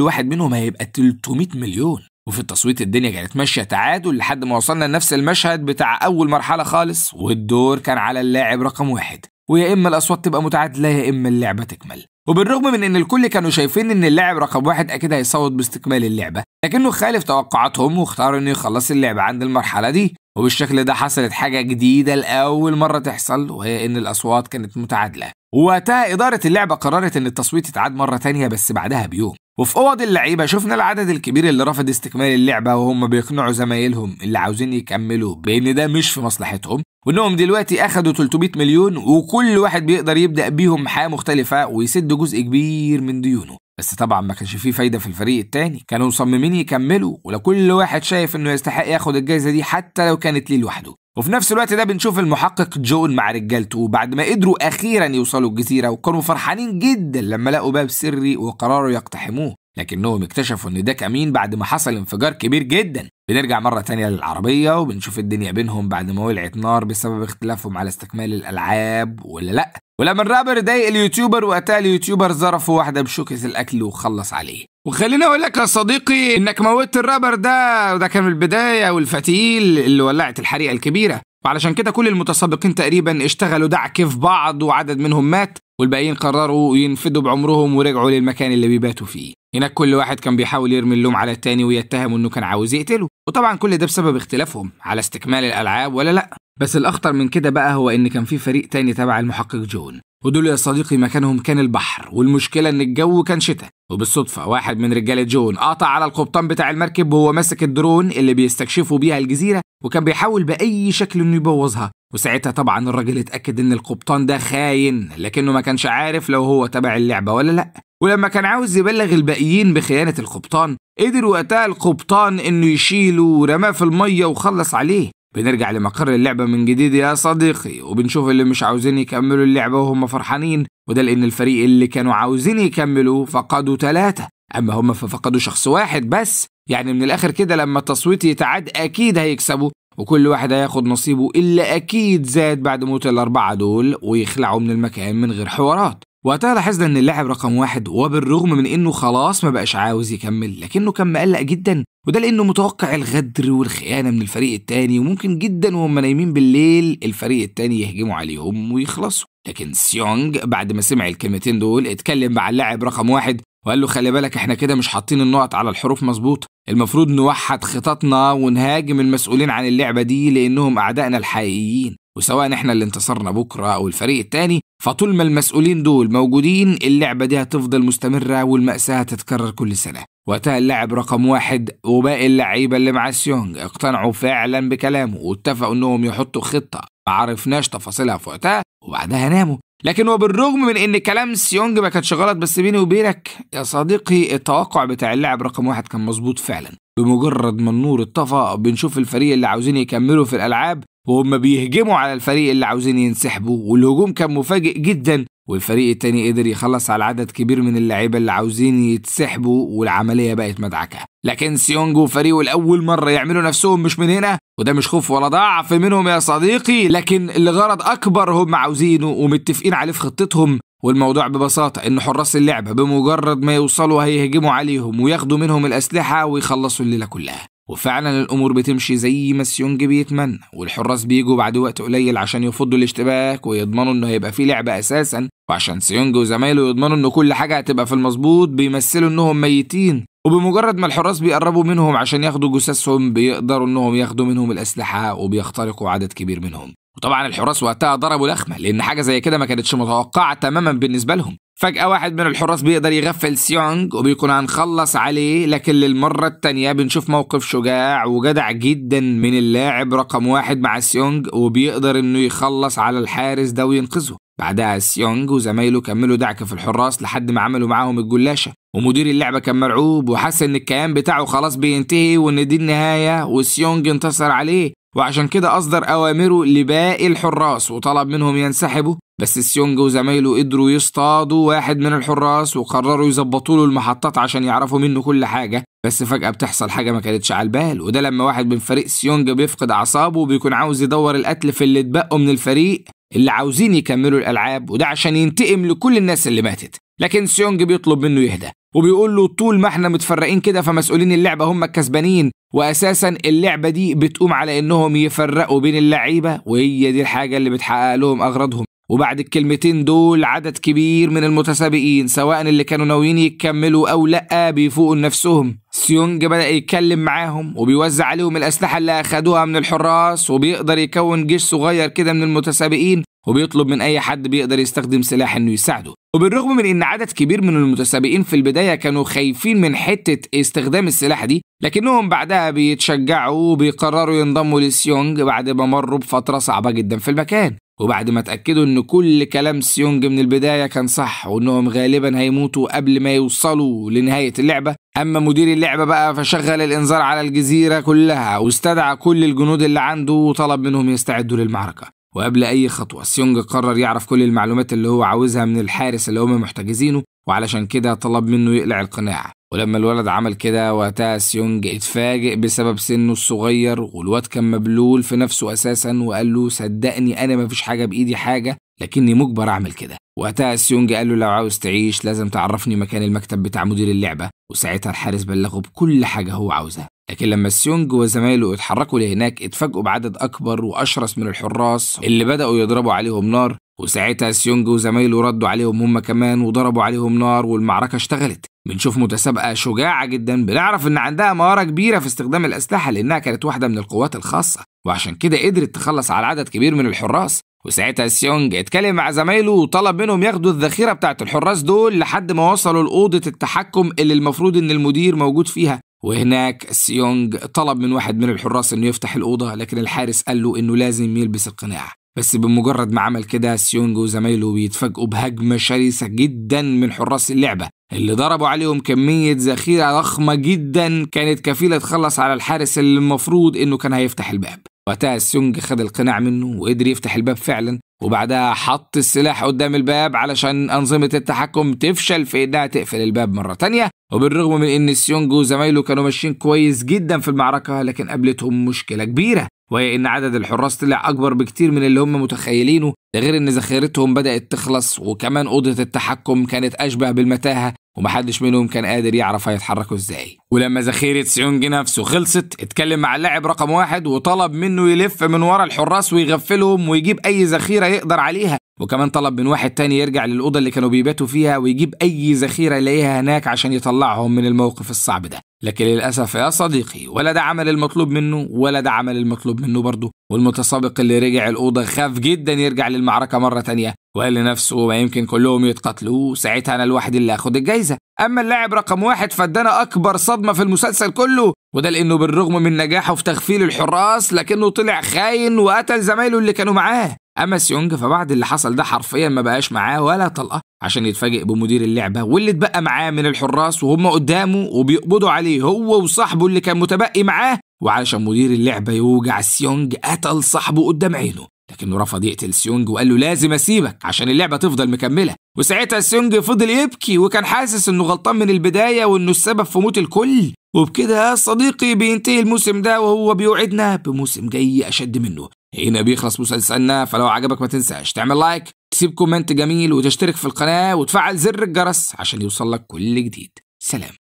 واحد منهم هيبقى 300 مليون. وفي التصويت الدنيا كانت ماشية تعادل لحد ما وصلنا لنفس المشهد بتاع أول مرحلة خالص، والدور كان على اللاعب رقم 1، ويا إما الأصوات تبقى متعادلة يا إما اللعبة تكمل. وبالرغم من ان الكل كانوا شايفين ان اللاعب رقم 1 اكيد هيصوت باستكمال اللعبة، لكنه خالف توقعاتهم واختار انه يخلص اللعبة عند المرحلة دي. وبالشكل ده حصلت حاجة جديدة لأول مرة تحصل، وهي ان الاصوات كانت متعادلة. ووقتها إدارة اللعبة قررت ان التصويت يتعاد مرة تانية بس بعدها بيوم. وفي أوض اللعيبة شفنا العدد الكبير اللي رفض استكمال اللعبة، وهم بيقنعوا زمايلهم اللي عاوزين يكملوا بان ده مش في مصلحتهم، وانهم دلوقتي اخدوا 300 مليون وكل واحد بيقدر يبدأ بيهم حياة مختلفة ويسد جزء كبير من ديونه. بس طبعا ما كانش فيه فايدة في الفريق التاني، كانوا مصممين يكملوا، ولكل واحد شايف انه يستحق ياخد الجائزة دي حتى لو كانت ليه لوحده. وفي نفس الوقت ده بنشوف المحقق جون مع رجالته بعد ما قدروا اخيرا يوصلوا الجزيرة، وكانوا فرحانين جدا لما لقوا باب سري وقرروا يقتحموه، لكنهم اكتشفوا ان ده كمين بعد ما حصل انفجار كبير جدا. بنرجع مرة تانية للعربية وبنشوف الدنيا بينهم بعد ما ولعت نار بسبب اختلافهم على استكمال الألعاب ولا لأ. ولما الرابر ضايق اليوتيوبر وقتها اليوتيوبر ظرفوا واحدة بشوكة الأكل وخلص عليه. وخليني أقول لك يا صديقي إنك موتت الرابر ده، وده كان البداية والفتيل اللي ولعت الحريقة الكبيرة، وعلشان كده كل المتسابقين تقريبا اشتغلوا دعك في بعض، وعدد منهم مات والباقيين قرروا ينفدوا بعمرهم ورجعوا للمكان اللي بيباتوا فيه. هناك كل واحد كان بيحاول يرمي اللوم على التاني ويتهمه انه كان عاوز يقتله، وطبعا كل ده بسبب اختلافهم على استكمال الألعاب ولا لأ. بس الأخطر من كده بقى هو إن كان في فريق تاني تبع المحقق جون، ودول يا صديقي مكانهم كان البحر، والمشكلة إن الجو كان شتاء. وبالصدفة واحد من رجالة جون قاطع على القبطان بتاع المركب وهو ماسك الدرون اللي بيستكشفوا بيها الجزيرة، وكان بيحاول بأي شكل إنه يبوظها. وساعتها طبعا الراجل اتأكد إن القبطان ده خاين، لكنه ما كانش عارف لو هو تبع اللعبة ولا لأ. ولما كان عاوز يبلغ الباقيين بخيانة القبطان، قدر وقتها القبطان إنه يشيله ورماه في المية وخلص عليه. بنرجع لمقر اللعبة من جديد يا صديقي، وبنشوف اللي مش عاوزين يكملوا اللعبة وهم فرحانين، وده لأن الفريق اللي كانوا عاوزين يكملوا فقدوا 3، أما هم ففقدوا شخص واحد بس. يعني من الآخر كده لما التصويت يتعاد أكيد هيكسبوا، وكل واحد هياخد نصيبه، إلا أكيد زاد بعد موت ال4 دول ويخلعوا من المكان من غير حوارات. وقتها لاحظنا ان اللاعب رقم 1 وبالرغم من انه خلاص ما بقاش عاوز يكمل، لكنه كان مقلق جدا، وده لانه متوقع الغدر والخيانة من الفريق التاني، وممكن جدا وهم نايمين بالليل الفريق التاني يهجموا عليهم ويخلصوا. لكن سيونج بعد ما سمع الكلمتين دول اتكلم مع اللاعب رقم 1 وقال له خلي بالك احنا كده مش حاطين النقط على الحروف مظبوط، المفروض نوحد خططنا ونهاجم المسؤولين عن اللعبة دي لانهم اعدائنا الحقيقيين، وسواء احنا اللي انتصرنا بكرة او الفريق التاني فطول ما المسؤولين دول موجودين اللعبة دي هتفضل مستمرة والمأساة هتتكرر كل سنة. وقتها اللاعب رقم 1 وباقي اللعيبة اللي مع سيونج اقتنعوا فعلا بكلامه واتفقوا انهم يحطوا خطة ما عرفناش تفاصيلها في وقتها وبعدها ناموا. لكن وبالرغم من ان كلام سيونج ما كانش غلط، بس بيني وبينك يا صديقي التوقع بتاع اللاعب رقم 1 كان مظبوط فعلا. بمجرد ما النور اتطفى بنشوف الفريق اللي عاوزين يكملوا في الألعاب وهم بيهجموا على الفريق اللي عاوزين ينسحبوا، والهجوم كان مفاجئ جدا والفريق التاني قدر يخلص على عدد كبير من اللعيبة اللي عاوزين يتسحبوا، والعملية بقت مدعكة. لكن سيونج وفريقه لأول مرة يعملوا نفسهم مش من هنا، وده مش خوف ولا ضعف منهم يا صديقي، لكن لغرض أكبر هم عاوزينه ومتفقين عليه في خطتهم. والموضوع ببساطة إن حراس اللعبة بمجرد ما يوصلوا هيهجموا عليهم وياخدوا منهم الأسلحة ويخلصوا الليلة كلها. وفعلا الأمور بتمشي زي ما سيونج بيتمنى، والحراس بيجوا بعد وقت قليل عشان يفضوا الاشتباك ويضمنوا إنه هيبقى فيه لعبة أساسا، وعشان سيونج وزمايله يضمنوا إنه كل حاجة هتبقى في المظبوط بيمثلوا إنهم ميتين. وبمجرد ما الحراس بيقربوا منهم عشان ياخدوا جثثهم بيقدروا إنهم ياخدوا منهم الأسلحة وبيخترقوا عدد كبير منهم. وطبعا الحراس وقتها ضربوا لخمة، لأن حاجة زي كده ما كانتش متوقعة تماما بالنسبة لهم. فجأة واحد من الحراس بيقدر يغفل سيونج وبيكون هنخلص عليه، لكن للمرة التانية بنشوف موقف شجاع وجدع جدا من اللاعب رقم 1 مع سيونج، وبيقدر إنه يخلص على الحارس ده وينقذه. بعدها سيونج وزمايله كملوا دعك في الحراس لحد ما عملوا معاهم الجلاشة، ومدير اللعبة كان مرعوب وحس إن الكيان بتاعه خلاص بينتهي وإن دي النهاية، وسيونج انتصر عليه، وعشان كده أصدر أوامره لباقي الحراس وطلب منهم ينسحبوا. بس سيونج وزمايله قدروا يصطادوا واحد من الحراس وقرروا يظبطوا له المحطات عشان يعرفوا منه كل حاجة. بس فجأة بتحصل حاجة ما كانتش على البال، وده لما واحد من فريق سيونج بيفقد أعصابه وبيكون عاوز يدور القتل في اللي اتبقوا من الفريق اللي عاوزين يكملوا الألعاب، وده عشان ينتقم لكل الناس اللي ماتت. لكن سيونج بيطلب منه يهدى وبيقول له طول ما احنا متفرقين كده فمسؤولين اللعبة هم الكسبانين، وأساسا اللعبة دي بتقوم على إنهم يفرقوا بين اللعيبة، وهي دي الحاجة اللي بتحقق لهم أغراضهم. وبعد الكلمتين دول عدد كبير من المتسابقين سواء اللي كانوا ناويين يكملوا أو لأ بيفوقوا لنفسهم. سيونج بدأ يتكلم معاهم وبيوزع عليهم الأسلحة اللي أخدوها من الحراس، وبيقدر يكون جيش صغير كده من المتسابقين، وبيطلب من أي حد بيقدر يستخدم سلاح إنه يساعده. وبالرغم من إن عدد كبير من المتسابقين في البداية كانوا خايفين من حتة استخدام السلاح دي، لكنهم بعدها بيتشجعوا وبيقرروا ينضموا لسيونج بعد ما مروا بفترة صعبة جدا في المكان. وبعد ما اتأكدوا إن كل كلام سيونج من البداية كان صح وإنهم غالبا هيموتوا قبل ما يوصلوا لنهاية اللعبة، أما مدير اللعبة بقى فشغل الإنذار على الجزيرة كلها واستدعى كل الجنود اللي عنده وطلب منهم يستعدوا للمعركة. وقبل أي خطوة سيونج قرر يعرف كل المعلومات اللي هو عاوزها من الحارس اللي هم محتجزينه، وعلشان كده طلب منه يقلع القناع. ولما الولد عمل كده وقتها سيونج اتفاجئ بسبب سنه الصغير، والواد كان مبلول في نفسه أساسا وقال له صدقني أنا مفيش حاجة بإيدي حاجة، لكني مجبر أعمل كده. وقتها سيونج قال له لو عاوز تعيش لازم تعرفني مكان المكتب بتاع مدير اللعبة، وساعتها الحارس بلغه بكل حاجة هو عاوزها. لكن لما سيونج وزمايله اتحركوا لهناك اتفاجئوا بعدد أكبر وأشرس من الحراس اللي بدأوا يضربوا عليهم نار، وساعتها سيونج وزمايله ردوا عليهم هم كمان وضربوا عليهم نار والمعركة اشتغلت. بنشوف متسابقة شجاعة جدا، بنعرف إن عندها مهارة كبيرة في استخدام الأسلحة لأنها كانت واحدة من القوات الخاصة، وعشان كده قدرت تخلص على عدد كبير من الحراس. وساعتها سيونج اتكلم مع زمايله وطلب منهم ياخدوا الذخيرة بتاعت الحراس دول لحد ما وصلوا لأوضة التحكم اللي المفروض إن المدير موجود فيها. وهناك سيونج طلب من واحد من الحراس إنه يفتح الأوضة، لكن الحارس قال له إنه لازم يلبس القناع. بس بمجرد ما عمل كده سيونج وزمايله بيتفاجئوا بهجمة شرسة جدا من حراس اللعبة اللي ضربوا عليهم كمية ذخيرة ضخمة جدا كانت كفيلة تخلص على الحارس اللي المفروض إنه كان هيفتح الباب. وقتها سيونج خد القناع منه وقدر يفتح الباب فعلا، وبعدها حط السلاح قدام الباب علشان أنظمة التحكم تفشل في إنها تقفل الباب مرة تانية. وبالرغم من إن سيونج وزمايله كانوا ماشيين كويس جدا في المعركة، لكن قابلتهم مشكلة كبيرة، وهي إن عدد الحراس طلع أكبر بكتير من اللي هم متخيلينه، ده غير إن ذخيرتهم بدأت تخلص، وكمان أوضة التحكم كانت أشبه بالمتاهة ومحدش منهم كان قادر يعرف هيتحركوا ازاي. ولما ذخيرة سيونج نفسه خلصت اتكلم مع اللاعب رقم 1 وطلب منه يلف من ورا الحراس ويغفلهم ويجيب أي ذخيرة يقدر عليها، وكمان طلب من واحد تاني يرجع للأوضة اللي كانوا بيباتوا فيها ويجيب أي ذخيرة يلاقيها هناك عشان يطلعهم من الموقف الصعب ده. لكن للأسف يا صديقي ولا ده عمل المطلوب منه ولا ده عمل المطلوب منه برضه، والمتسابق اللي رجع الأوضة خاف جدا يرجع للمعركة مرة تانية وقال لنفسه ما يمكن كلهم يتقتلوا، ساعتها أنا الواحد اللي أخد الجايزة. أما اللاعب رقم 1 فادانا أكبر صدمة في المسلسل كله، وده لأنه بالرغم من نجاحه في تغفيل الحراس لكنه طلع خاين وقتل زمايله اللي كانوا معاه. أما سيونج فبعد اللي حصل ده حرفيا ما بقاش معاه ولا طلقة عشان يتفاجئ بمدير اللعبة واللي اتبقى معاه من الحراس وهم قدامه وبيقبضوا عليه هو وصاحبه اللي كان متبقي معاه، وعلشان مدير اللعبة يوجع سيونج قتل صاحبه قدام عينه. لكنه رفض يقتل سيونج وقال له لازم اسيبك عشان اللعبة تفضل مكملة. وساعتها سيونج فضل يبكي وكان حاسس انه غلطان من البداية وانه السبب في موت الكل. وبكده يا صديقي بينتهي الموسم ده وهو بيوعدنا بموسم جاي اشد منه. هنا بيخلص مسلسلنا، فلو عجبك ما تنساش تعمل لايك، تسيب كومنت جميل، وتشترك في القناة وتفعل زر الجرس عشان يوصلك كل جديد. سلام.